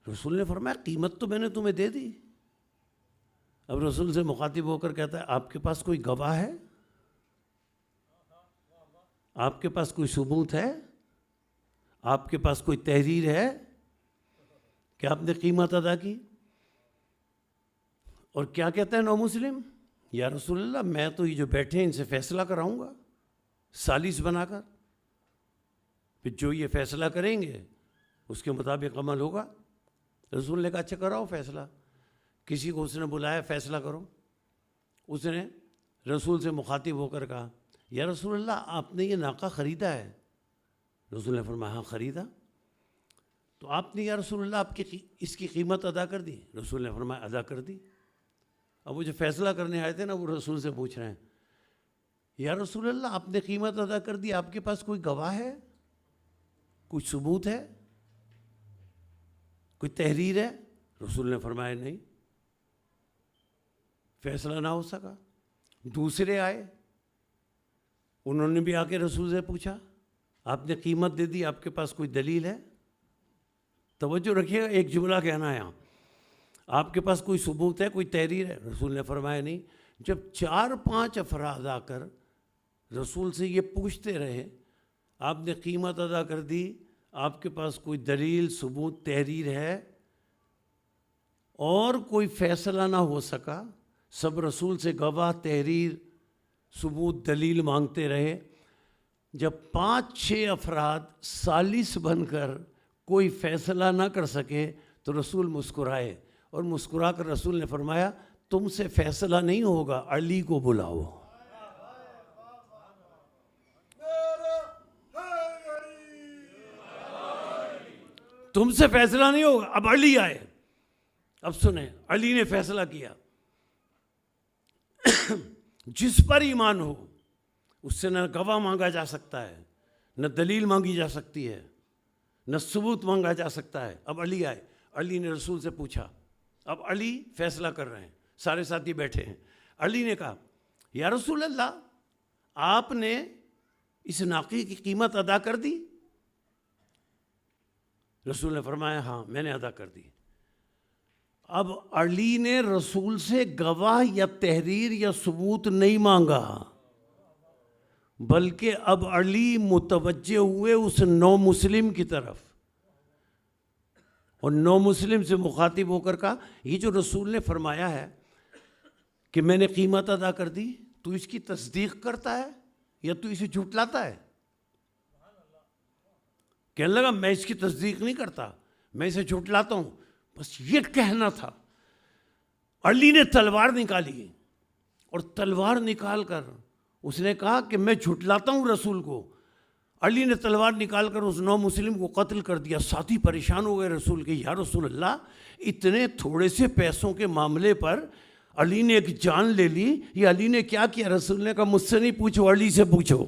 رسول نے فرمایا قیمت تو میں نے تمہیں دے دی۔ اب رسول سے مخاطب ہو کر کہتا ہے آپ کے پاس کوئی گواہ ہے؟ آپ کے پاس کوئی ثبوت ہے؟ آپ کے پاس کوئی تحریر ہے کہ آپ نے قیمت ادا کی؟ اور کیا کہتا ہے نو مسلم؟ یا رسول اللہ میں تو یہ جو بیٹھے ہیں ان سے فیصلہ کراؤں گا سالس بنا کر، پھر جو یہ فیصلہ کریں گے اس کے مطابق عمل ہوگا۔ رسول نے کہا اچھا کراؤ فیصلہ۔ کسی کو اس نے بلایا فیصلہ کرو، اس نے رسول سے مخاطب ہو کر کہا یا رسول اللہ آپ نے یہ ناقہ خریدا ہے؟ رسول نے فرمایا ہاں خریدا۔ تو آپ نے یا رسول اللہ آپ کی اس کی قیمت ادا کر دی؟ رسول نے فرمایا ادا کر دی۔ اب وہ جو فیصلہ کرنے آئے تھے نا وہ رسول سے پوچھ رہے ہیں یا رسول اللہ آپ نے قیمت ادا کر دی، آپ کے پاس کوئی گواہ ہے، کوئی ثبوت ہے، کوئی تحریر ہے؟ رسول نے فرمایا نہیں، فیصلہ نہ ہو سکا۔ دوسرے آئے، انہوں نے بھی آ کے رسول سے پوچھا آپ نے قیمت دے دی، آپ کے پاس کوئی دلیل ہے؟ توجہ رکھیے گا، ایک جملہ کہنا ہے یہاں، آپ کے پاس کوئی ثبوت ہے، کوئی تحریر ہے؟ رسول نے فرمایا نہیں۔ جب 4-5 افراد آ کر رسول سے یہ پوچھتے رہے آپ نے قیمت ادا کر دی، آپ کے پاس کوئی دلیل ثبوت تحریر ہے، اور کوئی فیصلہ نہ ہو سکا، سب رسول سے گواہ تحریر ثبوت دلیل مانگتے رہے، جب 5-6 افراد سالس بن کر کوئی فیصلہ نہ کر سکے تو رسول مسکرائے، اور مسکرا کر رسول نے فرمایا تم سے فیصلہ نہیں ہوگا، علی کو بلاؤ۔ تم سے فیصلہ نہیں ہوگا، اب علی آئے۔ اب سنیں، علی نے فیصلہ کیا۔ جس پر ایمان ہو اس سے نہ گواہ مانگا جا سکتا ہے، نہ دلیل مانگی جا سکتی ہے، نہ ثبوت مانگا جا سکتا ہے۔ اب علی آئے، علی نے رسول سے پوچھا، اب علی فیصلہ کر رہے ہیں، سارے ساتھی بیٹھے ہیں۔ علی نے کہا یا رسول اللہ آپ نے اس ناقے کی قیمت ادا کر دی؟ رسول نے فرمایا ہاں میں نے ادا کر دی۔ اب علی نے رسول سے گواہ یا تحریر یا ثبوت نہیں مانگا، بلکہ اب علی متوجہ ہوئے اس نو مسلم کی طرف، اور نو مسلم سے مخاطب ہو کر کہا یہ جو رسول نے فرمایا ہے کہ میں نے قیمت ادا کر دی، تو اس کی تصدیق کرتا ہے یا تو اسے جھٹلاتا ہے؟ کہنے لگا میں اس کی تصدیق نہیں کرتا، میں اسے جھٹلاتا ہوں، بس یہ کہنا تھا۔ علی نے تلوار نکالی، اور تلوار نکال کر اس نے کہا کہ میں جھٹلاتا ہوں رسول کو۔ علی نے تلوار نکال کر اس نو مسلم کو قتل کر دیا۔ ساتھی پریشان ہو گئے رسول کے، یا رسول اللہ اتنے تھوڑے سے پیسوں کے معاملے پر علی نے ایک جان لے لی، یہ علی نے کیا کیا؟ رسول نے کہا مجھ سے نہیں پوچھو، علی سے پوچھو۔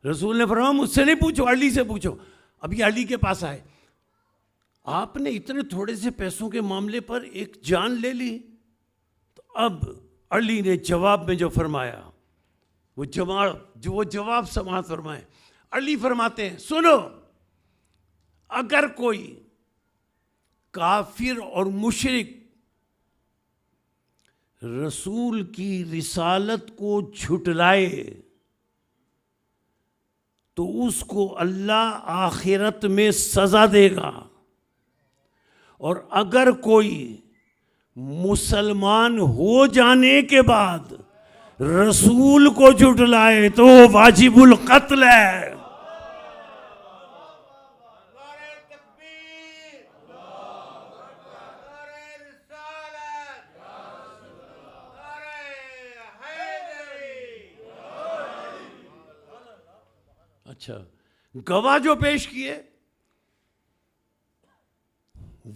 رسول نے فرمایا مجھ سے نہیں پوچھو، علی سے پوچھو۔ اب یہ علی کے پاس آئے، آپ نے اتنے تھوڑے سے پیسوں کے معاملے پر ایک جان لے لی؟ تو اب علی نے جواب میں جو فرمایا وہ جواب سماعت فرمائے۔ علی فرماتے ہیں سنو، اگر کوئی کافر اور مشرک رسول کی رسالت کو جھٹلائے تو اس کو اللہ آخرت میں سزا دے گا، اور اگر کوئی مسلمان ہو جانے کے بعد رسول کو جھٹلائے تو وہ واجب القتل ہے. اچھا، گواہ جو پیش کیے،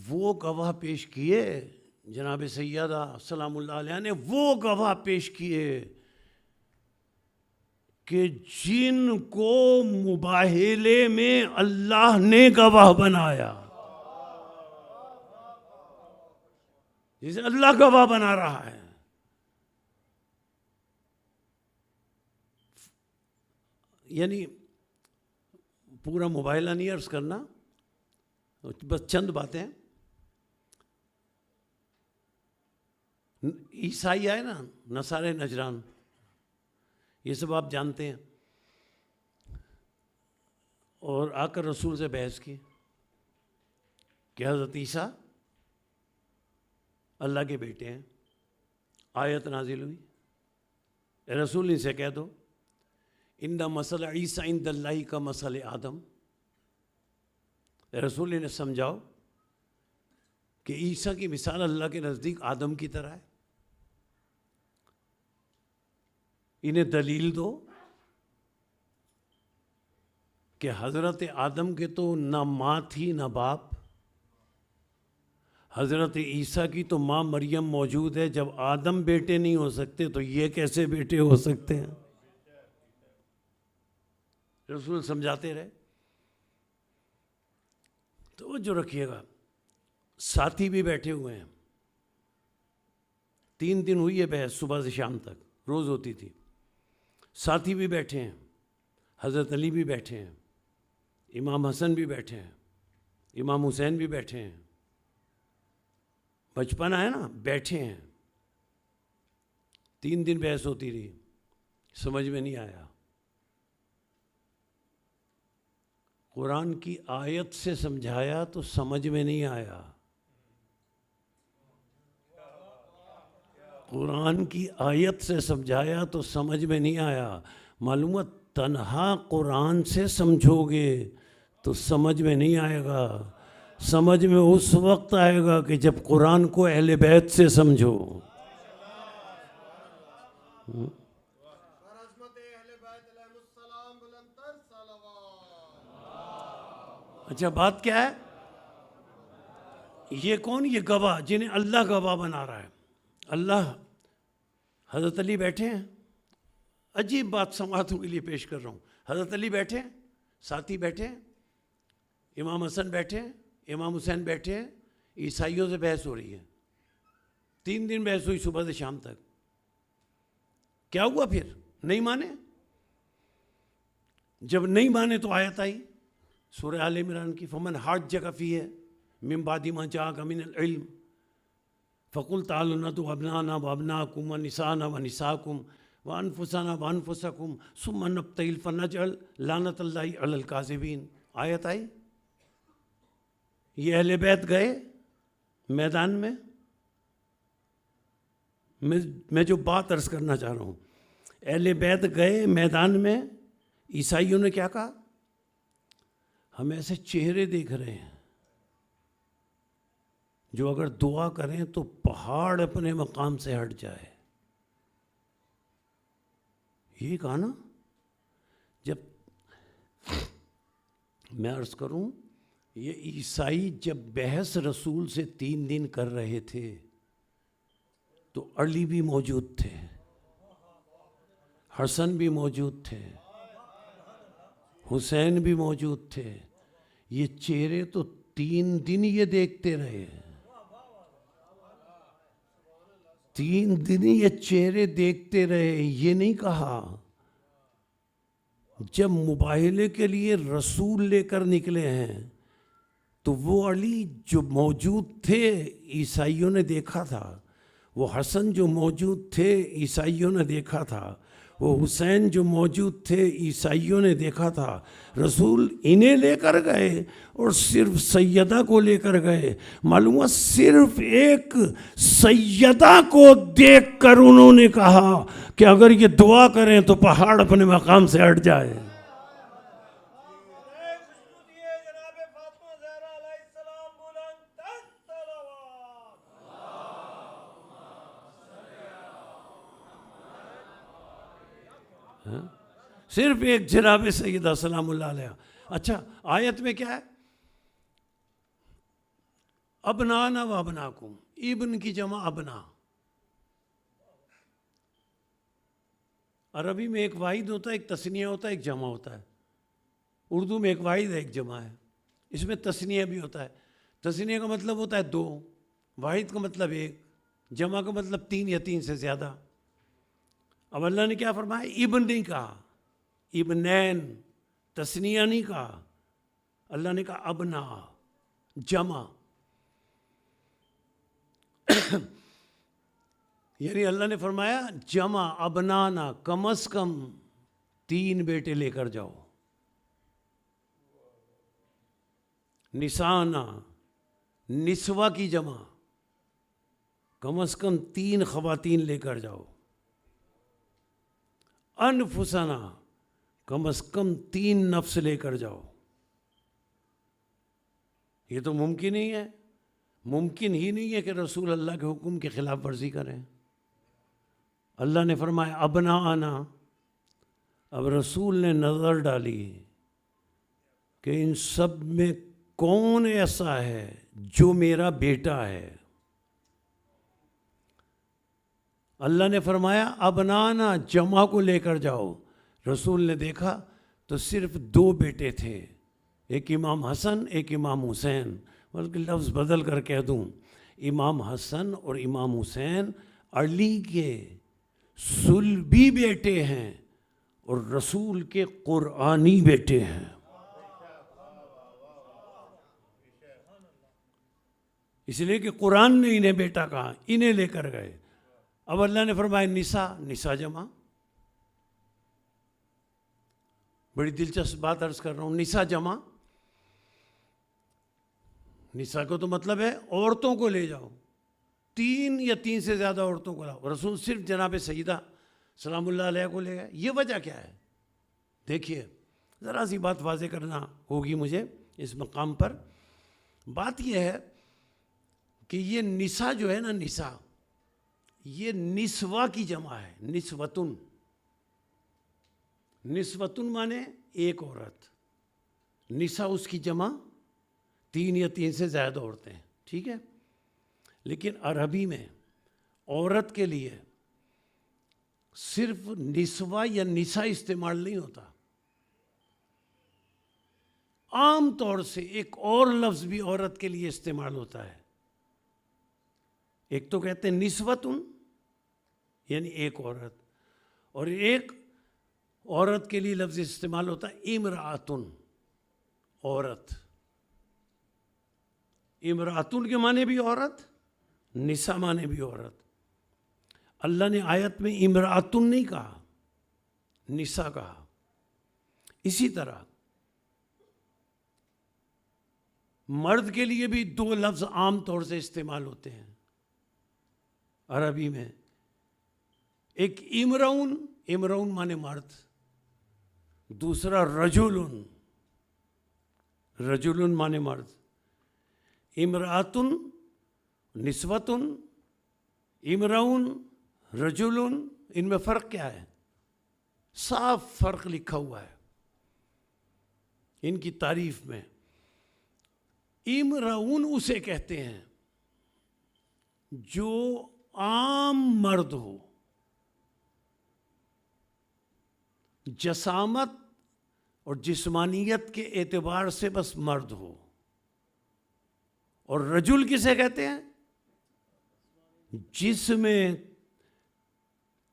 وہ گواہ پیش کیے جناب سیدہ سلام اللہ علیہ نے، وہ گواہ پیش کیے کہ جن کو مباہلے میں اللہ نے گواہ بنایا، جسے اللہ گواہ بنا رہا ہے. یعنی پورا مباہلہ نہیں عرض کرنا، بس چند باتیں. عیسائی آئے نا، نصارے نجران، یہ سب آپ جانتے ہیں، اور آ کر رسول سے بحث کی کہ حضرت عیسیٰ اللہ کے بیٹے ہیں. آیت نازل ہوئی، اے رسول ان سے کہہ دو ان مسئلہ عیسیٰ عند اللہ کا مسئلہ آدم. اے رسول انہیں سمجھاؤ کہ عیسیٰ کی مثال اللہ کے نزدیک آدم کی طرح ہے. انہیں دلیل دو کہ حضرت آدم کے تو نہ ماں تھی نہ باپ، حضرت عیسیٰ کی تو ماں مریم موجود ہے. جب آدم بیٹے نہیں ہو سکتے تو یہ کیسے بیٹے ہو سکتے ہیں؟ رسول سمجھاتے رہے. تو جو رکھیے گا، ساتھی بھی بیٹھے ہوئے ہیں. 3 دن ہوئی ہے بحث، صبح سے شام تک روز ہوتی تھی. ساتھی بھی بیٹھے ہیں، حضرت علی بھی بیٹھے ہیں، امام حسن بھی بیٹھے ہیں، امام حسین بھی بیٹھے ہیں. بچپن ہے نا، بیٹھے ہیں. 3 دن بحث ہوتی رہی، سمجھ میں نہیں آیا. قرآن کی آیت سے سمجھایا تو سمجھ میں نہیں آیا. قرآن کی آیت سے سمجھایا تو سمجھ میں نہیں آیا. معلومات تنہا قرآن سے سمجھو گے تو سمجھ میں نہیں آئے گا. سمجھ میں اس وقت آئے گا کہ جب قرآن کو اہل بیت سے سمجھو. اچھا، بات کیا ہے؟ یہ کون؟ یہ گواہ جنہیں اللہ گواہ بنا رہا ہے. اللہ، حضرت علی بیٹھے ہیں. عجیب بات سماعتوں کے لیے پیش کر رہا ہوں. حضرت علی بیٹھے ہیں، ساتھی بیٹھے ہیں، امام حسن بیٹھے ہیں، امام حسین بیٹھے ہیں. عیسائیوں سے بحث ہو رہی ہے. 3 دن بحث ہوئی صبح سے شام تک. کیا ہوا پھر؟ نہیں مانے. جب نہیں مانے تو آیت آئی سورہ آل عمران کی، فمن حاجک فیہ من بعد ما جاءک من العلم فقل تعالوا ندعو ابناءنا وابناءکم ونساءنا ونساءکم وانفسنا وانفسکم ثم نبتہل فنجعل لعنت اللہ علی الکاذبین. آیت آئی. یہ اہل بیت گئے میدان میں. میں جو بات عرض کرنا چاہ رہا ہوں، اہل بیت گئے میدان میں. عیسائیوں نے کیا کہا؟ ہم ایسے چہرے دیکھ رہے ہیں جو اگر دعا کریں تو پہاڑ اپنے مقام سے ہٹ جائے. یہ کہا نا. جب میں عرض کروں، یہ عیسائی جب بحث رسول سے 3 دن کر رہے تھے تو علی بھی موجود تھے، حسن بھی موجود تھے، حسین بھی موجود تھے. یہ چہرے تو 3 دن یہ دیکھتے رہے. 3 دن یہ چہرے دیکھتے رہے. یہ نہیں کہا. جب مباہلے کے لیے رسول لے کر نکلے ہیں تو وہ علی جو موجود تھے عیسائیوں نے دیکھا تھا، وہ حسن جو موجود تھے عیسائیوں نے دیکھا تھا، وہ حسین جو موجود تھے عیسائیوں نے دیکھا تھا، رسول انہیں لے کر گئے اور صرف سیدہ کو لے کر گئے. معلوم ہوا صرف ایک سیدہ کو دیکھ کر انہوں نے کہا کہ اگر یہ دعا کریں تو پہاڑ اپنے مقام سے ہٹ جائے. صرف ایک جناب سیدہ سلام اللہ علیہ. اچھا آیت میں کیا ہے؟ ابنانا و ابناکم، ابن کی جمع ابنا. عربی میں ایک واحد ہوتا ہے، ایک تثنیہ ہوتا ہے، ایک جمع ہوتا ہے. اردو میں ایک واحد ہے، ایک جمع ہے. اس میں تثنیہ بھی ہوتا ہے. تثنیہ کا مطلب ہوتا ہے دو، واحد کا مطلب ایک، جمع کا مطلب تین یا تین سے زیادہ. اب اللہ نے کیا فرمایا؟ ابن نہیں کہا، ابنین، تثنیہ نہیں کہا. اللہ نے کہا ابنا، جمع. یعنی اللہ نے فرمایا جمع ابنانا، کم از کم 3 بیٹے لے کر جاؤ. نسانا، نسوہ کی جمع، کم از کم 3 خواتین لے کر جاؤ. انفسنا، کم از کم 3 نفس لے کر جاؤ. یہ تو ممکن ہی ہے. ممکن ہی نہیں ہے کہ رسول اللہ کے حکم کی خلاف ورزی کریں. اللہ نے فرمایا ابنا آنا. اب رسول نے نظر ڈالی کہ ان سب میں کون ایسا ہے جو میرا بیٹا ہے. اللہ نے فرمایا ابنانا، جمع کو لے کر جاؤ. رسول نے دیکھا تو صرف 2 بیٹے تھے، ایک امام حسن، ایک امام حسین. بلکہ لفظ بدل کر کہہ دوں، امام حسن اور امام حسین علی کے صلبی بیٹے ہیں اور رسول کے قرآنی بیٹے ہیں. اس لیے کہ قرآن نے انہیں بیٹا کہا، انہیں لے کر گئے. اب اللہ نے فرمایا نساء جمع. بڑی دلچسپ بات عرض کر رہا ہوں. نساء جمع، نساء کو تو مطلب ہے عورتوں کو لے جاؤ، 3 یا 3 سے زیادہ عورتوں کو لاؤ. رسول صرف جناب سیدہ سلام اللہ علیہ کو لے گئے. یہ وجہ کیا ہے؟ دیکھیے ذرا سی بات واضح کرنا ہوگی مجھے اس مقام پر. بات یہ ہے کہ یہ نساء جو ہے نا، نساء، یہ نسوہ کی جمع ہے. نسوتن، نسوتن مانے ایک عورت، نساء اس کی جمع 3 یا 3 سے زیادہ عورتیں. ٹھیک ہے. لیکن عربی میں عورت کے لیے صرف نسوہ یا نساء استعمال نہیں ہوتا. عام طور سے ایک اور لفظ بھی عورت کے لیے استعمال ہوتا ہے. ایک تو کہتے ہیں نسوتن یعنی ایک عورت، اور ایک عورت کے لیے لفظ استعمال ہوتا ہے امرأتن، عورت. امرأتن کے معنی بھی عورت، نساء معنی بھی عورت. اللہ نے آیت میں امرأتن نہیں کہا، نساء کہا. اسی طرح مرد کے لیے بھی 2 لفظ عام طور سے استعمال ہوتے ہیں عربی میں. ایک امرؤن، امرؤن مانے مرد. دوسرا رجلن، رجلن مانے مرد. امرأتن، نسوتن، امرؤن، رجلن، ان میں فرق کیا ہے؟ صاف فرق لکھا ہوا ہے ان کی تعریف میں. امرؤن اسے کہتے ہیں جو عام مرد ہو، جسامت اور جسمانیت کے اعتبار سے بس مرد ہو. اور رجل کسے کہتے ہیں؟ جس میں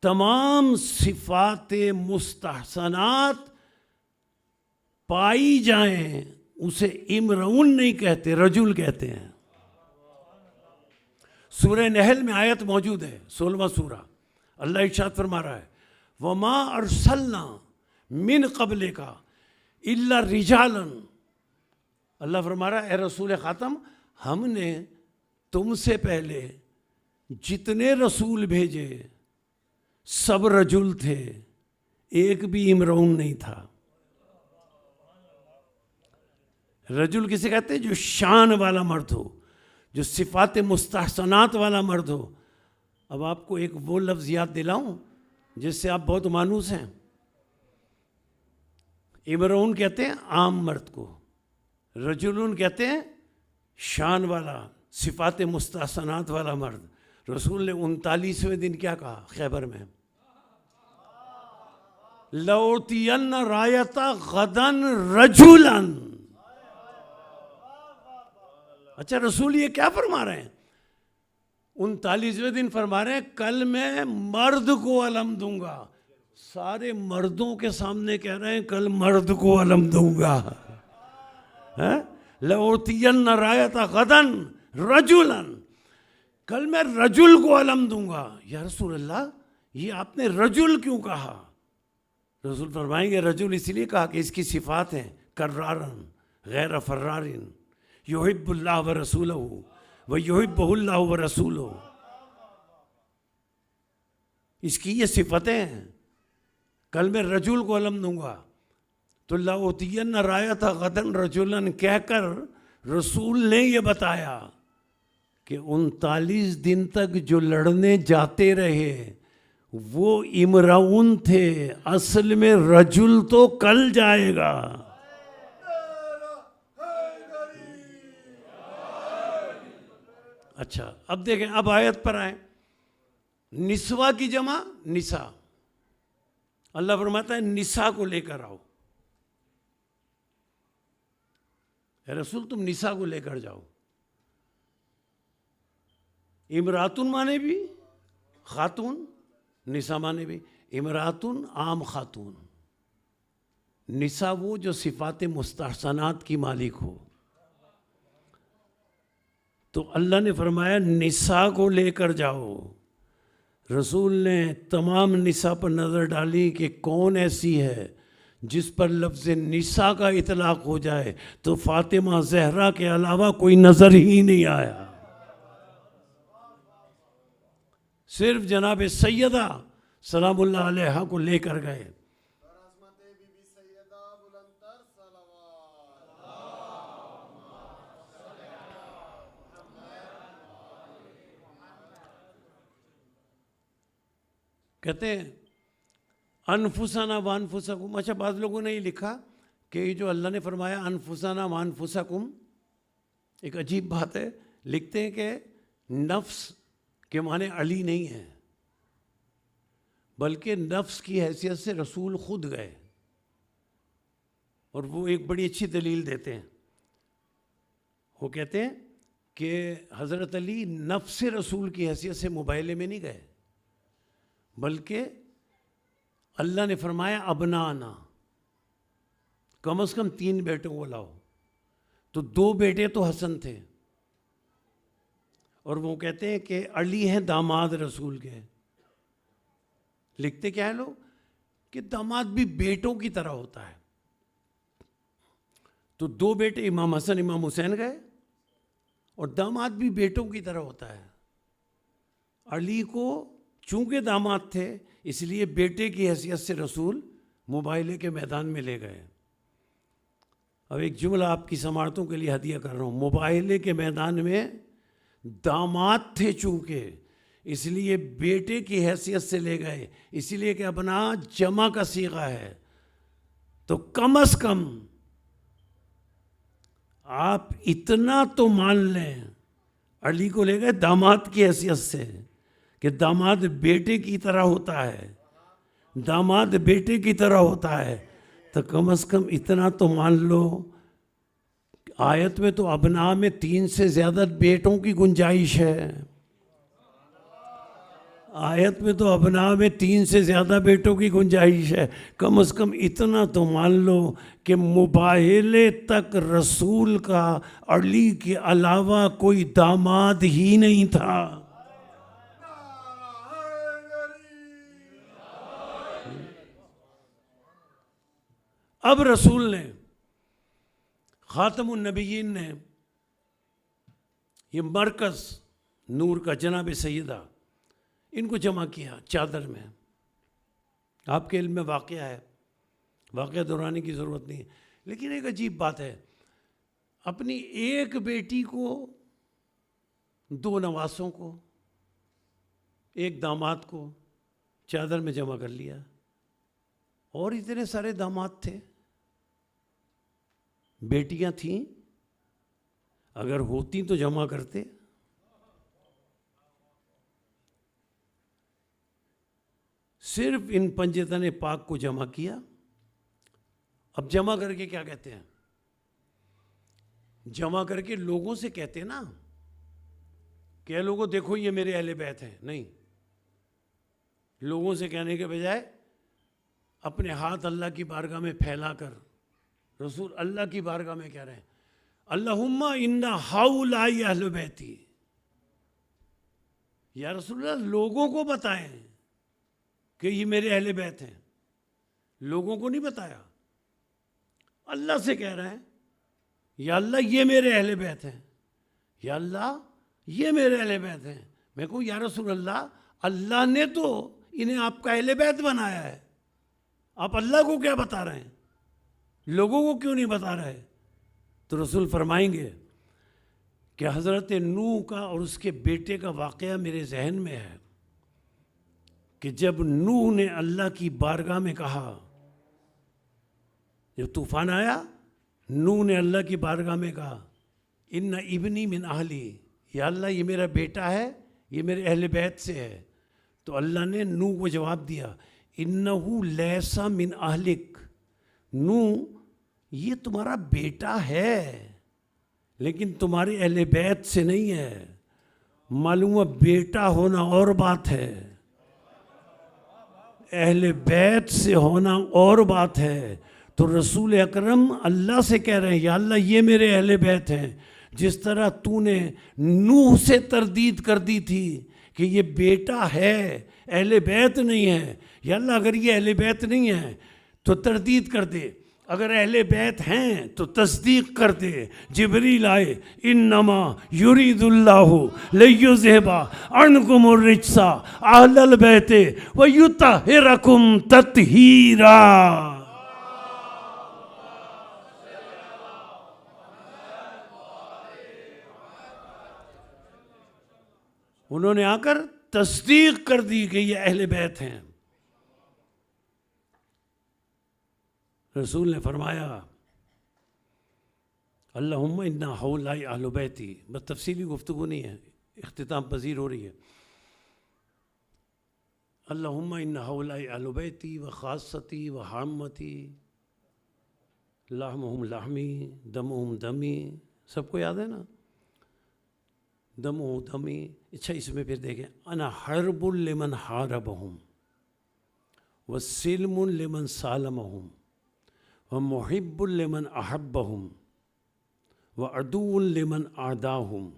تمام صفات مستحسنات پائی جائیں اسے امرؤن نہیں کہتے، رجل کہتے ہیں. سورہ نحل میں آیت موجود ہے، 16واں سورہ. اللہ ارشاد فرما رہا ہے وما ارسلنا من قبلک الا رجالا، اللہ فرما رہا ہے اے رسول خاتم، ہم نے تم سے پہلے جتنے رسول بھیجے سب رجل تھے، ایک بھی امرؤن نہیں تھا۔ رجل کسے کہتے ہیں؟ جو شان والا مرد ہو، جو صفات مستحسنات والا مرد ہو۔ اب آپ کو ایک وہ لفظ یاد دلاؤں جس سے آپ بہت مانوس ہیں۔ امرؤن کہتے ہیں عام مرد کو، رجلون کہتے ہیں شان والا صفات مستحسنات والا مرد۔ رسول نے 39ویں دن کیا کہا خیبر میں؟ لَأُعْطِيَنَّ رَایَةَ غَدًا رَجُلًا۔ اچھا رسول یہ کیا فرما رہے ہیں؟ 39ویں دن فرما رہے ہیں کل میں مرد کو علم دوں گا۔ سارے مردوں کے سامنے کہہ رہے ہیں کل مرد کو علم دوں گا۔ لَأُعْطِيَنَّ رَایَةَ غَدًا رَجُلًا، کل میں رجل کو علم دوں گا۔ یا رسول اللہ یہ آپ نے رجل کیوں کہا؟ رسول فرمائیں گے رجل اس لیے کہا کہ اس کی صفات ہیں کرارن غیر فرارن، یحب اللہ ورسولہ ویحبہ اللہ ورسولہ، اس کی یہ صفتیں ہیں۔ کل میں رجل کو علم دوں گا۔ تو لَأُعْطِيَنَّ رَایَةَ غَدًا رَجُلًا کہہ کر رسول نے یہ بتایا کہ 39 دن تک جو لڑنے جاتے رہے وہ امرؤن تھے، اصل میں رجل تو کل جائے گا۔ اچھا اب دیکھیں، اب آیت پر آئیں۔ نسوہ کی جمع نساء، اللہ فرماتا ہے نساء کو لے کر آؤ۔ اے رسول تم نساء کو لے کر جاؤ۔ امراتن مانے بھی خاتون، نساء مانے بھی امراتن عام خاتون، نساء وہ جو صفات مستحسنات کی مالک ہو۔ تو اللہ نے فرمایا نساء کو لے کر جاؤ۔ رسول نے تمام نساء پر نظر ڈالی کہ کون ایسی ہے جس پر لفظ نساء کا اطلاق ہو جائے، تو فاطمہ زہرا کے علاوہ کوئی نظر ہی نہیں آیا۔ صرف جناب سیدہ سلام اللہ علیہا کو لے کر گئے۔ کہتے ہیں انفسنا وانفسکم۔ اچھا بعض لوگوں نے یہ لکھا کہ یہ جو اللہ نے فرمایا انفسنا وانفسکم، ایک عجیب بات ہے، لکھتے ہیں کہ نفس کے معنی علی نہیں ہے، بلکہ نفس کی حیثیت سے رسول خود گئے، اور وہ ایک بڑی اچھی دلیل دیتے ہیں۔ وہ کہتے ہیں کہ حضرت علی نفس رسول کی حیثیت سے مباہلے میں نہیں گئے، بلکہ اللہ نے فرمایا ابنانا، کم از کم 3 بیٹوں کو لاؤ۔ تو 2 بیٹے تو حسن تھے، اور وہ کہتے ہیں کہ علی ہیں داماد رسول کے۔ لکھتے کیا ہے لوگ کہ داماد بھی بیٹوں کی طرح ہوتا ہے۔ تو 2 بیٹے امام حسن امام حسین گئے، اور داماد بھی بیٹوں کی طرح ہوتا ہے۔ علی کو چونکہ داماد تھے اس لیے بیٹے کی حیثیت سے رسول مباہلے کے میدان میں لے گئے۔ اب ایک جملہ آپ کی سماعتوں کے لیے ہدیہ کر رہا ہوں۔ مباہلے کے میدان میں داماد تھے چونکہ، اس لیے بیٹے کی حیثیت سے لے گئے، اس لیے کہ ابنا جمع کا صیغہ ہے، تو کم از کم آپ اتنا تو مان لیں، علی کو لے گئے داماد کی حیثیت سے کہ داماد بیٹے کی طرح ہوتا ہے، داماد بیٹے کی طرح ہوتا ہے، تو کم از کم اتنا تو مان لو۔ آیت میں تو ابنا میں 3 سے زیادہ بیٹوں کی گنجائش ہے، آیت میں تو ابنا میں 3 سے زیادہ بیٹوں کی گنجائش ہے۔ کم از کم اتنا تو مان لو کہ مباہلے تک رسول کا علی کے علاوہ کوئی داماد ہی نہیں تھا۔ اب رسول نے، خاتم النبیین نے، یہ مرکز نور کا جناب سیدہ، ان کو جمع کیا چادر میں. آپ کے علم میں واقعہ ہے، واقعہ دہرانے کی ضرورت نہیں ہے، لیکن ایک عجیب بات ہے، اپنی ایک بیٹی کو، 2 نواسوں کو، ایک داماد کو چادر میں جمع کر لیا، اور اتنے سارے داماد تھے، بیٹیاں تھیں، اگر ہوتی تو جمع کرتے. صرف ان پنجتن پاک کو جمع کیا. اب جمع کر کے کیا کہتے ہیں؟ جمع کر کے لوگوں سے کہتے ہیں نا کہ لوگوں دیکھو یہ میرے اہل بیت ہیں. نہیں، لوگوں سے کہنے کے بجائے اپنے ہاتھ اللہ کی بارگاہ میں پھیلا کر رسول اللہ کی بارگاہ میں کہہ رہے ہیں اللہم ان ہؤلاء اہل بیتی. یا رسول اللہ لوگوں کو بتائیں کہ یہ میرے اہل بیت ہیں، لوگوں کو نہیں بتایا، اللہ سے کہہ رہے ہیں یا اللہ یہ میرے اہل بیت ہیں، یا اللہ یہ میرے اہل بیت ہیں. میں کہوں یا رسول اللہ، اللہ نے تو انہیں آپ کا اہل بیت بنایا ہے، آپ اللہ کو کیا بتا رہے ہیں، لوگوں کو کیوں نہیں بتا رہے؟ تو رسول فرمائیں گے کہ حضرت نوح کا اور اس کے بیٹے کا واقعہ میرے ذہن میں ہے کہ جب نوح نے اللہ کی بارگاہ میں کہا، جب طوفان آیا، نوح نے اللہ کی بارگاہ میں کہا ان ابنی من اہلی، یا اللہ یہ میرا بیٹا ہے، یہ میرے اہل بیت سے ہے. تو اللہ نے نوح کو جواب دیا انہو لیس من اہلک، نوح یہ تمہارا بیٹا ہے لیکن تمہارے اہل بیت سے نہیں ہے. معلوم ہے بیٹا ہونا اور بات ہے، اہل بیت سے ہونا اور بات ہے. تو رسول اکرم اللہ سے کہہ رہے ہیں یا اللہ یہ میرے اہل بیت ہیں، جس طرح تو نے نوح سے تردید کر دی تھی کہ یہ بیٹا ہے اہل بیت نہیں ہے. یا اللہ اگر یہ اہل بیت نہیں ہے تو تردید کر دے، اگر اہل بیت ہیں تو تصدیق کر دے. جبریل آئے انما یرید اللہ لیذہب عنکم الرجس اہل البیت ویطہرکم تطہیرا. انہوں نے آ کر تصدیق کر دی کہ یہ اہل بیت ہیں. رسول نے فرمایا اللہم ان ہؤلاء اہل بیتی. بس تفصیلی گفتگو نہیں ہے، اختتام پذیر ہو رہی ہے. اللہم ان ہؤلاء اہل بیتی و خاصتی و حامتی لحمہم لحمی دمہم دمی. سب کو یاد ہے نا، دمو دمی. اچھا اس میں پھر دیکھیں انا حرب لمن حاربہم وسلم لمن سالمہم ومحب لمن احبہم وعدو لمن اعداہم.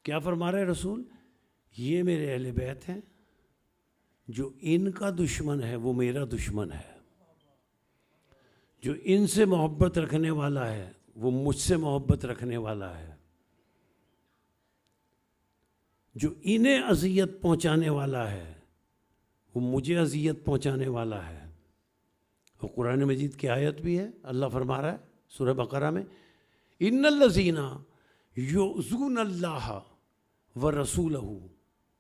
کیا فرما رہے رسول؟ یہ میرے اہل بیت ہیں، جو ان کا دشمن ہے وہ میرا دشمن ہے، جو ان سے محبت رکھنے والا ہے وہ مجھ سے محبت رکھنے والا ہے، جو انہیں اذیت پہنچانے والا ہے وہ مجھے اذیت پہنچانے والا ہے. اور قرآن مجید کی آیت بھی ہے، اللہ فرما رہا ہے سورہ بقرہ میں ان الذین یؤذون اللہ ورسولہ،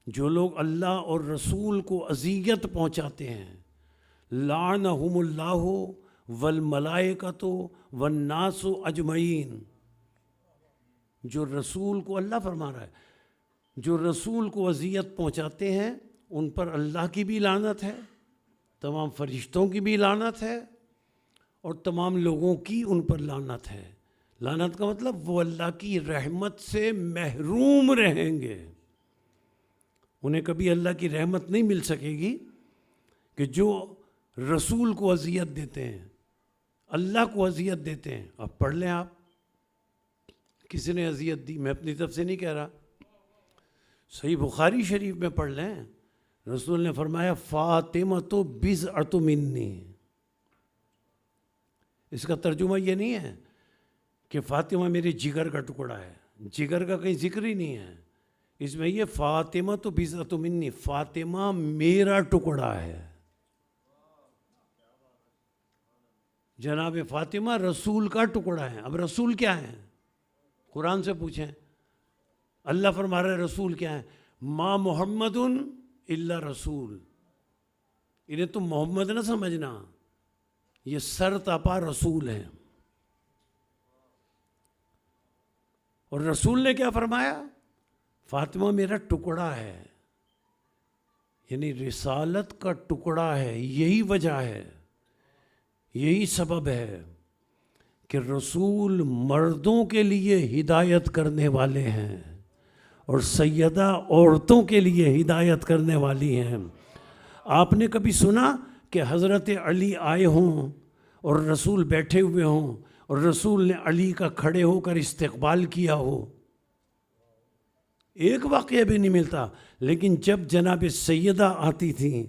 جو لوگ اللہ اور رسول کو اذیت پہنچاتے ہیں لعنہم اللہ والملائکۃ والناس اجمعین. جو رسول کو، اللہ فرما رہا ہے جو رسول کو اذیت پہنچاتے ہیں ان پر اللہ کی بھی لعنت ہے، تمام فرشتوں کی بھی لعنت ہے، اور تمام لوگوں کی ان پر لعنت ہے. لعنت کا مطلب وہ اللہ کی رحمت سے محروم رہیں گے، انہیں کبھی اللہ کی رحمت نہیں مل سکے گی. کہ جو رسول کو اذیت دیتے ہیں، اللہ کو اذیت دیتے ہیں. اب پڑھ لیں آپ، کسی نے اذیت دی، میں اپنی طرف سے نہیں کہہ رہا، صحیح بخاری شریف میں پڑھ لیں، رسول نے فرمایا فاطمہ تو بضعۃ منی، اس کا ترجمہ یہ نہیں ہے کہ فاطمہ میرے جگر کا ٹکڑا ہے، جگر کا کہیں ذکر ہی نہیں ہے اس میں. یہ فاطمہ تو بضعۃ منی، فاطمہ میرا ٹکڑا ہے. جناب فاطمہ رسول کا ٹکڑا ہے. اب رسول کیا ہے؟ قرآن سے پوچھیں. اللہ فرما رہا ہے رسول کیا ہے؟ ما محمد الا رسول. انہیں تم محمد نہ سمجھنا، یہ سر تاپا رسول ہیں. اور رسول نے کیا فرمایا؟ فاطمہ میرا ٹکڑا ہے، یعنی رسالت کا ٹکڑا ہے. یہی وجہ ہے، یہی سبب ہے کہ رسول مردوں کے لیے ہدایت کرنے والے ہیں اور سیدہ عورتوں کے لیے ہدایت کرنے والی ہیں. آپ نے کبھی سنا کہ حضرت علی آئے ہوں اور رسول بیٹھے ہوئے ہوں اور رسول نے علی کا کھڑے ہو کر استقبال کیا ہو؟ ایک واقعہ بھی نہیں ملتا. لیکن جب جناب سیدہ آتی تھیں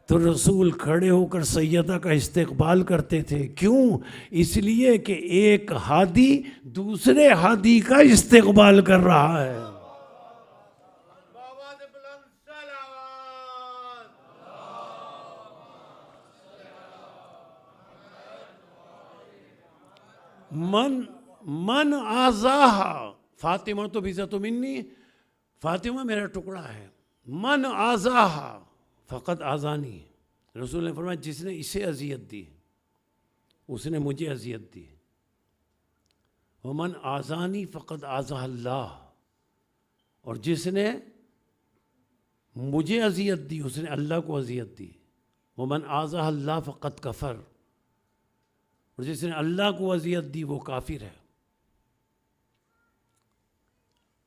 تو رسول کھڑے ہو کر سیدہ کا استقبال کرتے تھے. کیوں؟ اس لیے کہ ایک ہادی دوسرے ہادی کا استقبال کر رہا ہے. من آزاہا، فاطمہ تو بضعۃ منی، فاطمہ میرا ٹکڑا ہے. من آزاہا فقط آزانی، رسول نے فرمایا جس نے اسے اذیت دی اس نے مجھے اذیت دی. ومن آزانی فقط آزاہ اللہ، اور جس نے مجھے اذیت دی اس نے اللہ کو اذیت دی. ومن آزاہ اللہ فقط کفر، اور جس نے اللہ کو اذیت دی وہ کافر ہے.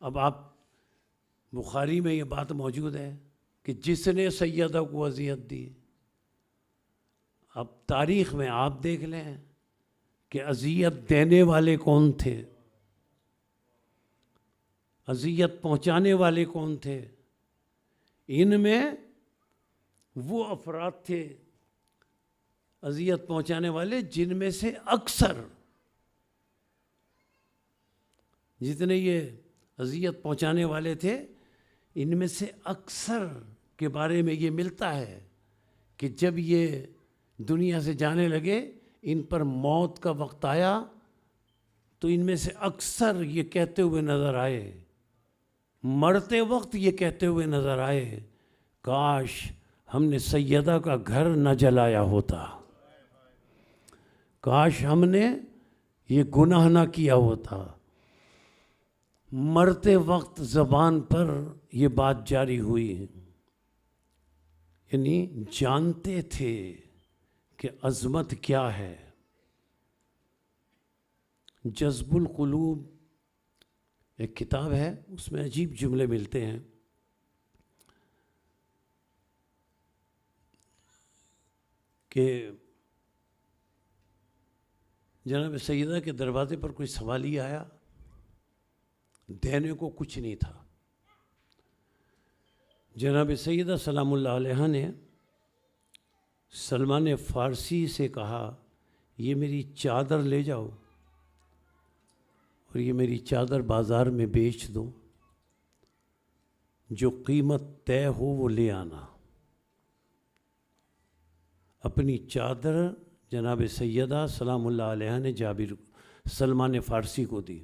اب آپ بخاری میں یہ بات موجود ہے کہ جس نے سیدہ کو اذیت دی. اب تاریخ میں آپ دیکھ لیں کہ اذیت دینے والے کون تھے، اذیت پہنچانے والے کون تھے. ان میں وہ افراد تھے اذیت پہنچانے والے جن میں سے اکثر، جتنے یہ اذیت پہنچانے والے تھے ان میں سے اکثر کے بارے میں یہ ملتا ہے کہ جب یہ دنیا سے جانے لگے ان پر موت کا وقت آیا تو ان میں سے اکثر یہ کہتے ہوئے نظر آئے، مرتے وقت یہ کہتے ہوئے نظر آئے کاش ہم نے سیدہ کا گھر نہ جلایا ہوتا، کاش ہم نے یہ گناہ نہ کیا ہوتا. مرتے وقت زبان پر یہ بات جاری ہوئی، یعنی جانتے تھے کہ عظمت کیا ہے. جذب القلوب ایک کتاب ہے، اس میں عجیب جملے ملتے ہیں کہ جناب سیدہ کے دروازے پر کوئی سوالی آیا، دینے کو کچھ نہیں تھا. جناب سیدہ سلام اللہ علیہ نے سلمان فارسی سے کہا یہ میری چادر لے جاؤ اور یہ میری چادر بازار میں بیچ دو، جو قیمت طے ہو وہ لے آنا. اپنی چادر جناب سیدہ سلام اللہ علیہ نے جابر سلمان فارسی کو دی.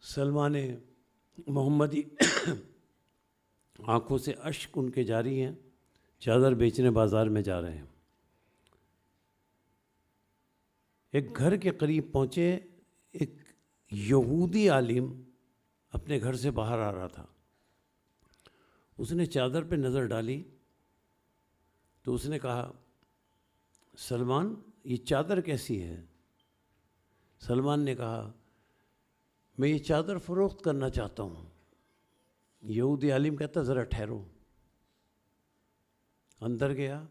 سلمان محمدی آنکھوں سے اشک ان کے جاری ہیں، چادر بیچنے بازار میں جا رہے ہیں. ایک گھر کے قریب پہنچے، ایک یہودی عالم اپنے گھر سے باہر آ رہا تھا. اس نے چادر پہ نظر ڈالی تو اس نے کہا سلمان یہ چادر کیسی ہے؟ سلمان نے کہا میں یہ چادر فروخت کرنا چاہتا ہوں. یہودی عالم کہتا ذرا ٹھہرو. اندر گیا،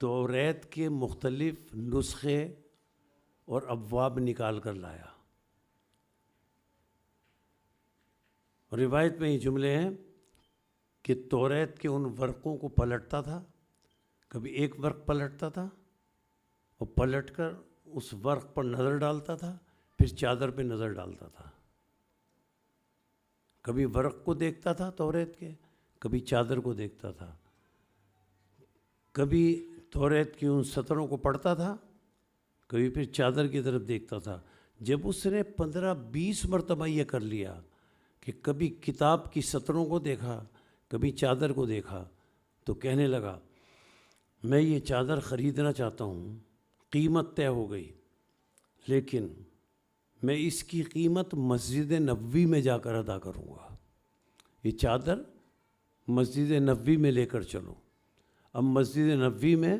توریت کے مختلف نسخے اور ابواب نکال کر لایا. اور روایت میں یہ جملے ہیں کہ توریت کے ان ورقوں کو پلٹتا تھا، کبھی ایک ورق پلٹتا تھا اور پلٹ کر اس ورق پر نظر ڈالتا تھا، پھر چادر پہ نظر ڈالتا تھا. کبھی ورق کو دیکھتا تھا توریت کے، کبھی چادر کو دیکھتا تھا، کبھی توریت کی ان سطروں کو پڑھتا تھا، کبھی پھر چادر کی طرف دیکھتا تھا. جب اس نے 15-20 مرتبہ یہ کر لیا کہ کبھی کتاب کی سطروں کو دیکھا، کبھی چادر کو دیکھا، تو کہنے لگا میں یہ چادر خریدنا چاہتا ہوں، قیمت طے ہو گئی، لیکن میں اس کی قیمت مسجد نبوی میں جا کر ادا کروں گا. یہ چادر مسجد نبوی میں لے کر چلو. اب مسجد نبوی میں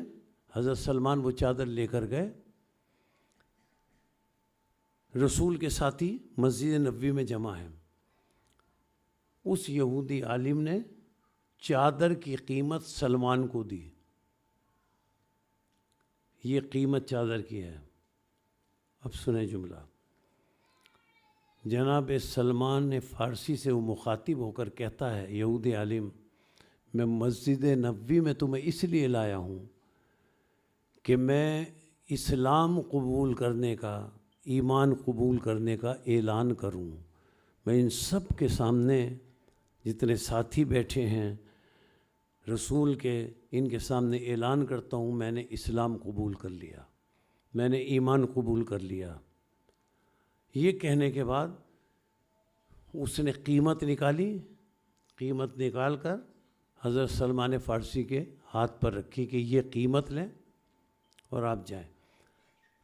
حضرت سلمان وہ چادر لے کر گئے. رسول کے ساتھی مسجد نبوی میں جمع ہیں. اس یہودی عالم نے چادر کی قیمت سلمان کو دی. یہ قیمت چادر کی ہے. اب سنیں جملہ. جناب سلمان نے فارسی سے وہ مخاطب ہو کر کہتا ہے، یہودی عالم میں مسجد نبوی میں تمہیں اس لیے لایا ہوں کہ میں اسلام قبول کرنے کا، ایمان قبول کرنے کا اعلان کروں. میں ان سب کے سامنے جتنے ساتھی بیٹھے ہیں رسول کے، ان کے سامنے اعلان کرتا ہوں میں نے اسلام قبول کر لیا، میں نے ایمان قبول کر لیا. یہ کہنے کے بعد اس نے قیمت نکالی. قیمت نکال کر حضرت سلمان فارسی کے ہاتھ پر رکھی کہ یہ قیمت لیں اور آپ جائیں.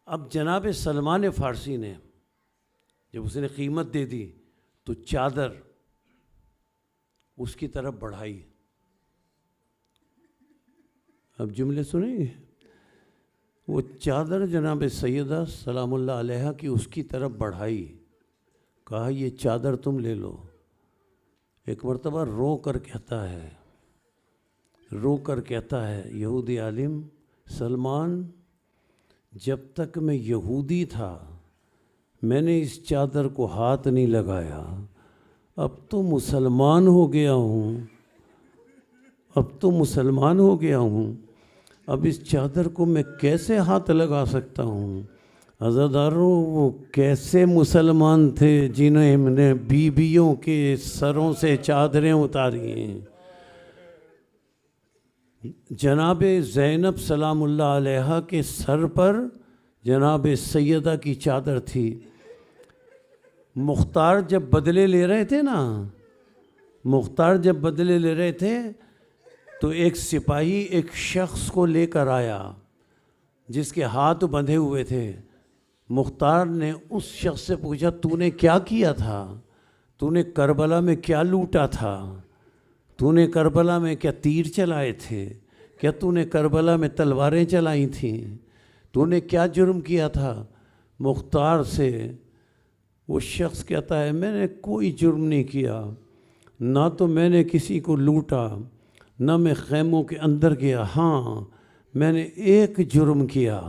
اب جناب سلمان فارسی نے جب اس نے قیمت دے دی تو چادر اس کی طرف بڑھائی. اب جملے سنیں گے. وہ چادر جناب سیدہ سلام اللہ علیہ کی اس کی طرف بڑھائی. کہا یہ چادر تم لے لو. ایک مرتبہ رو کر کہتا ہے یہودی عالم، سلمان جب تک میں یہودی تھا میں نے اس چادر کو ہاتھ نہیں لگایا، اب تو مسلمان ہو گیا ہوں، اب اس چادر کو میں کیسے ہاتھ لگا سکتا ہوں؟ عزاداروں، وہ کیسے مسلمان تھے جنہیں نے بیویوں کے سروں سے چادریں اتاری ہیں؟ جناب زینب سلام اللہ علیہ کے سر پر جناب سیدہ کی چادر تھی. مختار جب بدلے لے رہے تھے تو ایک سپاہی ایک شخص کو لے کر آیا جس کے ہاتھ بندھے ہوئے تھے. مختار نے اس شخص سے پوچھا تو نے کیا کیا تھا؟ تو نے کربلا میں کیا لوٹا تھا؟ تو نے کربلا میں کیا تیر چلائے تھے؟ کیا تو نے کربلا میں تلواریں چلائی تھیں؟ تو نے کیا جرم کیا تھا؟ مختار سے وہ شخص کہتا ہے میں نے کوئی جرم نہیں کیا، نہ تو میں نے کسی کو لوٹا، نہ میں خیموں کے اندر گیا. ہاں میں نے ایک جرم کیا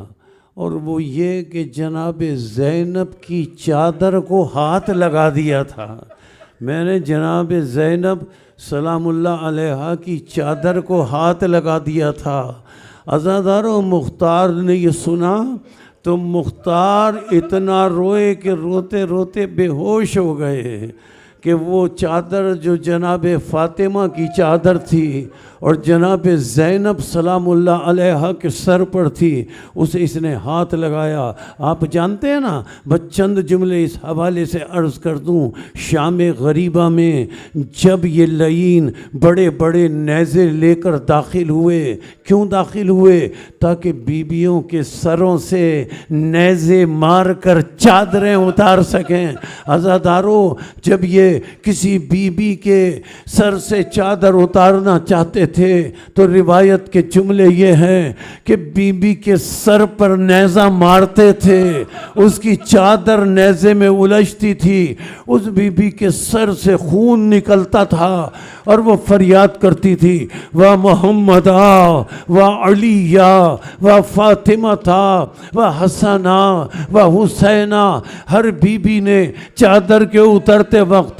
اور وہ یہ کہ جناب زینب کی چادر کو ہاتھ لگا دیا تھا. میں نے جناب زینب سلام اللہ علیہ کی چادر کو ہاتھ لگا دیا تھا. عزاداروں، مختار نے یہ سنا تو مختار اتنا روئے کہ روتے روتے بے ہوش ہو گئے کہ وہ چادر جو جناب فاطمہ کی چادر تھی اور جناب زینب سلام اللہ علیہ کے سر پر تھی اسے اس نے ہاتھ لگایا. آپ جانتے ہیں نا، بس چند جملے اس حوالے سے عرض کر دوں. شام غریبہ میں جب یہ لعین بڑے بڑے نیزے لے کر داخل ہوئے، کیوں داخل ہوئے؟ تاکہ بیویوں کے سروں سے نیزے مار کر چادریں اتار سکیں. عزاداروں، جب یہ کسی بیوی کے سر سے چادر اتارنا چاہتے تھے تو روایت کے جملے یہ ہیں کہ بیوی کے سر پر نیزہ مارتے تھے، اس کی چادر نیزے میں الجھتی تھی، اس بیوی کے سر سے خون نکلتا تھا اور وہ فریاد کرتی تھی وہ محمد و علی و فاطمہ تھا و حسنہ و حسینہ. ہر بیوی نے چادر کے اترتے وقت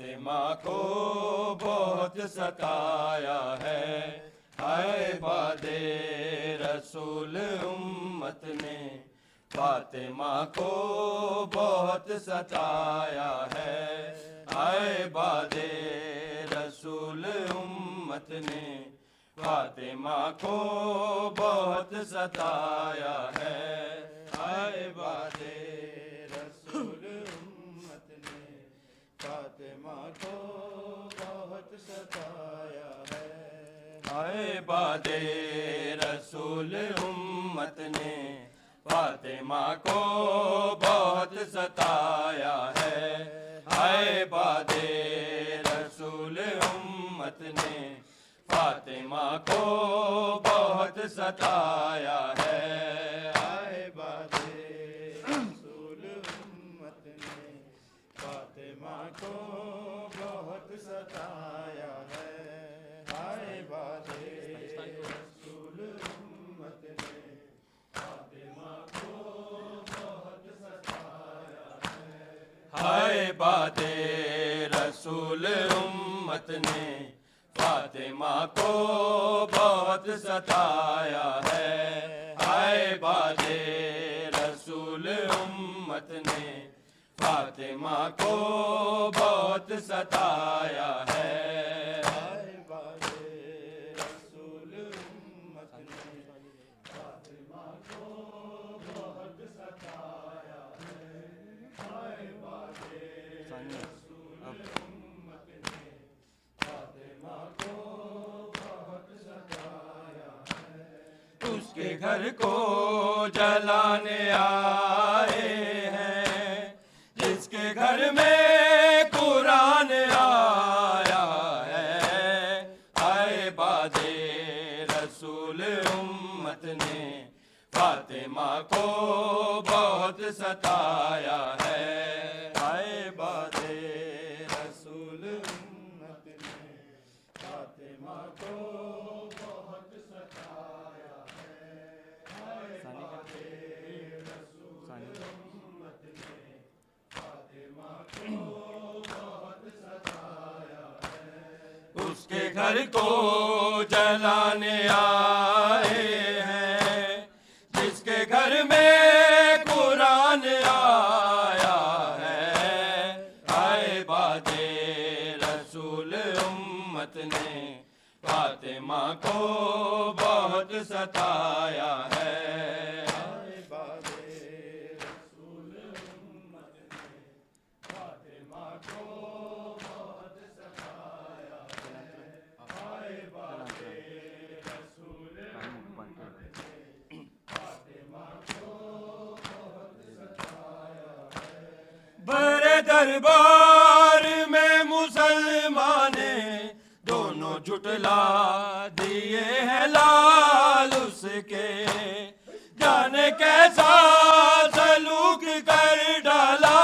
فاطمہ کو بہت ستایا ہے، ہائے باد رسول امت نے فاطمہ کو بہت ستایا ہے، ہائے باد رسول امت نے فاطمہ کو بہت ستایا ہے، ہائے باد رسول امت نے فاطمہ کو بہت ستایا ہے، ہائے باد رسول امت نے فاطمہ کو بہت ستایا ہے، ہائے باد رسول امت نے فاطمہ کو بہت ستایا ہے، ہائے باد رسول امت نے فاطمہ کو بہت ستایا ہے، ہائے باد رسول امت نے فاطمہ کو بہت ستایا ہے، ہائے باد رسول امت نے فاطمہ کو بہت ستایا ہے، ہائے باد رسول امت نے فاطمہ کو بہت ستایا ہے، ہائے باد رسول امت نے فاطمہ کو بہت ستایا ہے، ہائے باد رسول امت نے فاطمہ کو بہت ستایا ہے، اس کے گھر کو جلانے آئے ہیں، جس کے گھر میں قرآن آیا ہے، ہائے باد رسول امت نے فاطمہ کو بہت ستایا ہے، ہائے باد رسول امت نے فاطمہ کو بہت ستایا ہے، ہائے باد رسول امت نے فاطمہ کو بہت ستایا ہے، اس کے گھر کو جلانے آئے ہیں، جس کے گھر میں قرآن آیا ہے، ہائے باد رسول امت نے فاطمہ کو بہت ستایا ہے، ہائے باد رسول امت نے فاطمہ کو بہت ستایا ہے، ہائے باد رسول امت نے فاطمہ کو بہت ستایا ہے، بڑے دربار میں مسلمان دونوں جھٹلا دیے ہیں لال اس کے، جانے کیسا سلوک کر ڈالا،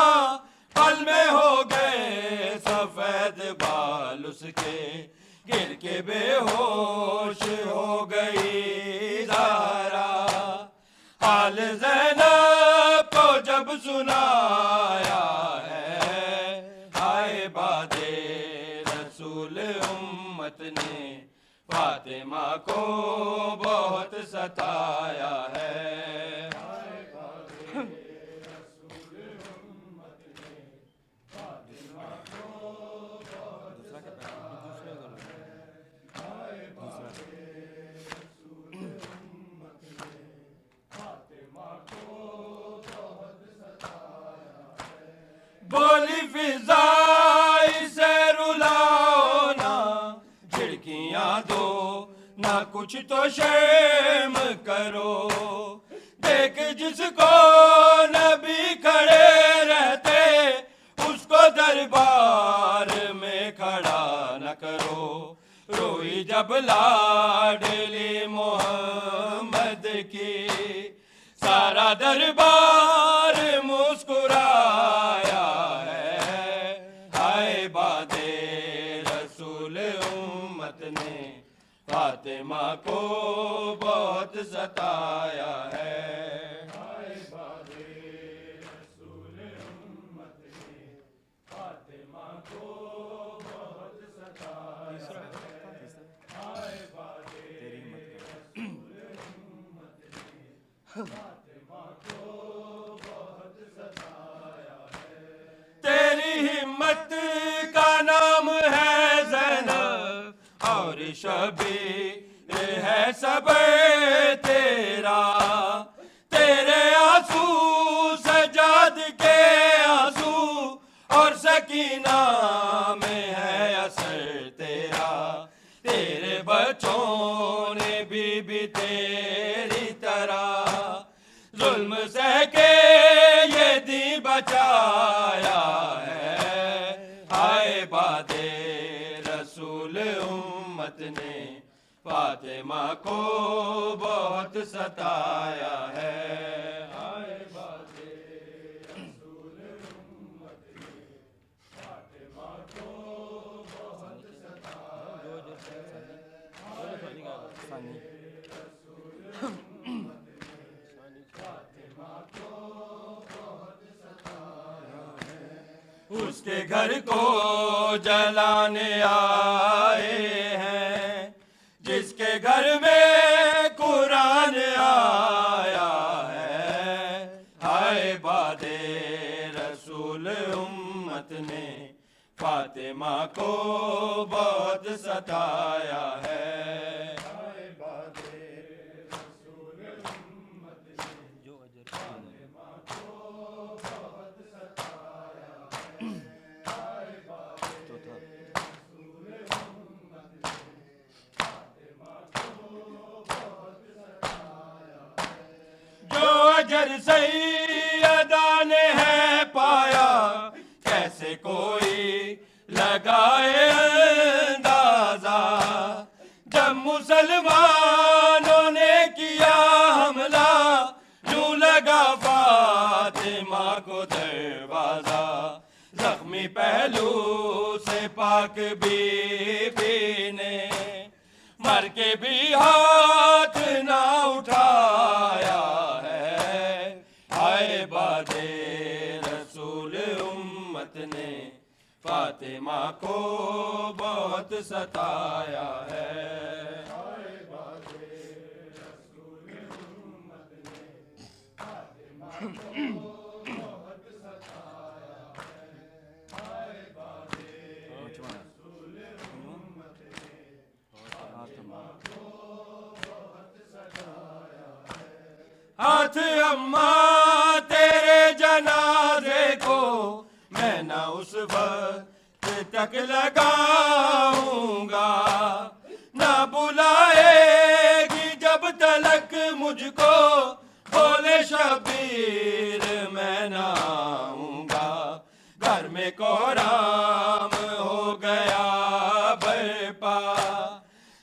پل میں ہو گئے سفید بال اس کے، گر کے بے ہوش ہو گئی زہرا، حال زینب کو جب سنایا ہے، ہائے باد رسول امت نے فاطمہ کو بہت ستایا ہے، ہائے باد رسول امت نے فاطمہ کو بہت ستایا ہے، ہائے باد رسول امت نے فاطمہ کو بہت ستایا ہے، بولی فضائی سے رلاؤ نا، جھڑکیاں دو نہ کچھ تو شرم کرو، دیکھ جس کو نبی کھڑے رہتے، اس کو دربار میں کھڑا نہ کرو، روئی جب لاڈلی محمد کی، سارا دربار مسکرایا ہے، ہائے باد رسول امت نے فاطمہ کو بہت ستایا ہے، ہائے باد رسول امت نے فاطمہ کو تیری ہمت کا نام ہے زینب اور شبیر ہے صبر تیرا، تیرے آنسو سجاد کے آنسو اور سکینہ میں ہے اثر تیرا، تیرے بچوں نے بھی تیری طرح ظلم سہ کے یہ دین بچایا ہے، ہائے باد رسول امت نے فاطمہ کو بہت ستایا ہے، ہائے باد رسول امت نے فاطمہ کو بہت ستایا ہے۔ اس کے گھر کو جلانے آئے ہیں جس کے گھر میں قرآن آیا ہے، ہائے باد رسول امت نے فاطمہ کو بہت ستایا ہے، ہائے باد رسول امت نے فاطمہ کو بہت ستایا ہے، ہائے باد رسول امت نے فاطمہ کو بہت ستایا ہے۔ جو اجر سیدہ نے ہے پایا کیسے کوئی لگائے اندازہ، جب مسلمانوں نے کیا حملہ یوں لگا فاطمہ کو دروازہ، زخمی پہلو سے پاک بی بی نے مر کے بھی ہاتھ نہ اٹھایا ہے، ہائے باد رسول امت نے فاطمہ کو بہت ستایا ہے، ہائے باد رسول امت نے فاطمہ کو بہت ستایا ہے، ہائے باد رسول امت نے فاطمہ کو بہت ستایا ہے۔ ہاتھ اماں تیرے جنازے کو میں نہ اس وقت تک لگاؤں گا، نہ بلائے گی جب تلک مجھ کو بولے شبیر میں نہ آؤں گا، گھر میں کوہرام ہو گیا برپا،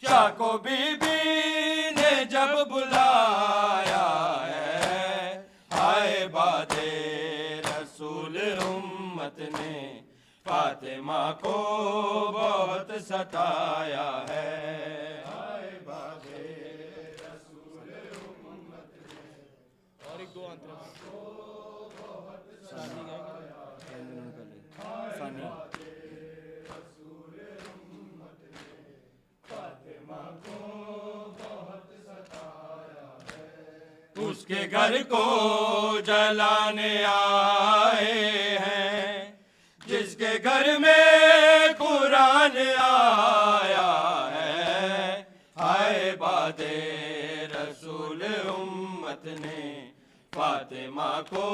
شاہ کو بی بی نے جب بلایا ہے، ہائے باد رسول امت نے فاطمہ کو بہت ستایا ہے، ہائے باد رسول امت نے اور ایک دو کو بہت ستایا ہے، رسول امت نے فاطمہ کو بہت ستایا ہے۔ اس کے گھر کو جلانے آئے ہیں جس کے گھر میں قرآن آیا ہے، ہائے باد رسول امت نے فاطمہ کو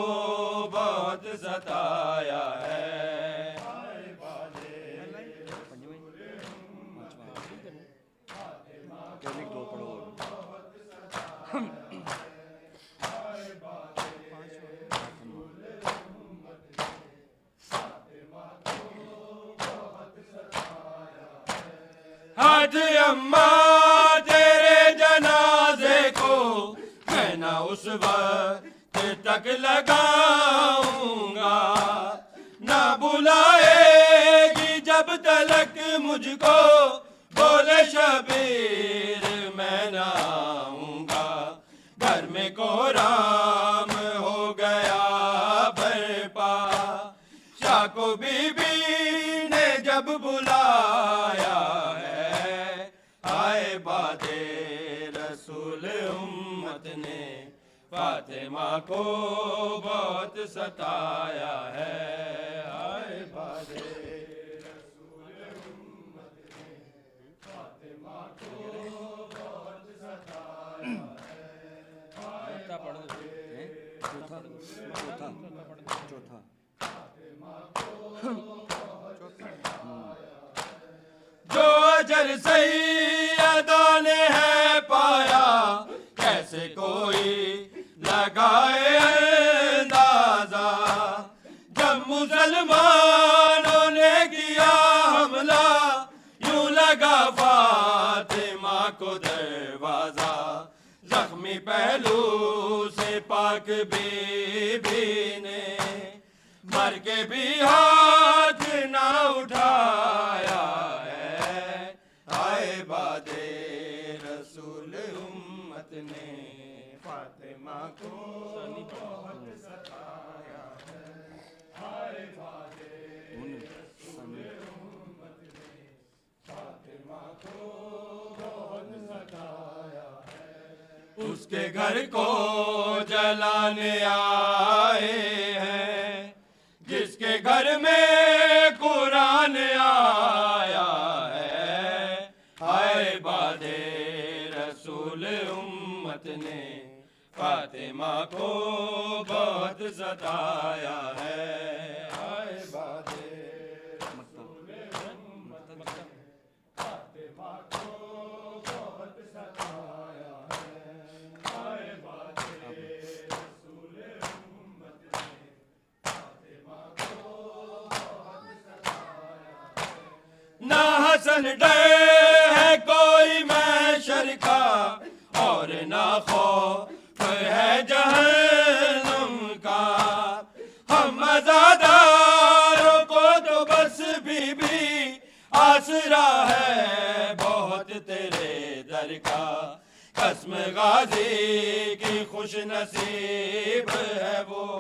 بہت ستایا ہے، ہائے باد رسول امت نے فاطمہ کو بہت ستایا ہے، ہائے باد رسول امت نے فاطمہ کو بہت ستایا ہے۔ ہاتھ اماں تیرے جنازے کو میں نہ اس وقت تک لگاؤں گا، نہ بلائے گی جب تلک مجھ کو بولے شبیر میں نہ آؤں گا، گھر میں کوہرام ہو گیا برپا، شاہ کو بی بی نے جب بلایا فاطمہ کو بہت ستایا ہے، آئے باد رسول امت نے فاطمہ کو بہت ستایا ہے، آئے باد چوتھا جو اجر سیدوں نے ہے پایا، کیسے کوئی لگائے اندازہ، جب مسلمانوں نے کیا حملہ، یوں لگا فاطمہ کو دروازہ، زخمی پہلو سے پاک بی بی نے مر کے بھی ہاتھ نہ اٹھایا ہے، آئے باد رسول امت نے فاطمہ کو بہت ستایا ہے، آئے باد رسول امت نے فاطمہ کو بہت ستایا ہے، اس کے گھر کو جلانے آئے ہیں، جس کے گھر میں قرآن آیا ہے، ہائے باد رسول امت نے فاطمہ کو بہت ستایا ہے، ہائے باد رسول امت نے فاطمہ کو بہت ستایا ہے، ہائے باد رسول امت نے فاطمہ کو بہت ستایا ہے، نہ حسن ڈر ہے کوئی محشر کا، اور نہ خوف ہے جہنم کا، ہم عزاداروں کو تو بس بی بی آسرا ہے بہت تیرے در کا، قسم غازی کی خوش نصیب ہے وہ،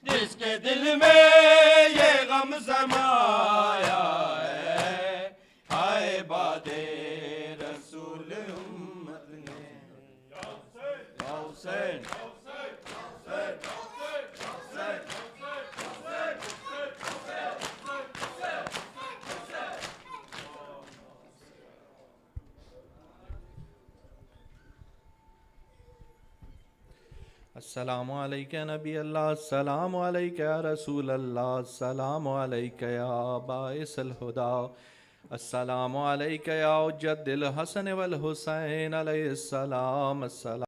جس کے دل میں یہ غم سمایا ہے، ہائے باد رسول امت نے، یا حسین السلام علیکہ نبی اللہ، السلام علیکہ یا رسول اللہ، السلام علیکہ یا باعث الہدا، السلام علیکہ یا جد الحسن والحسین علیہ السلام، السلام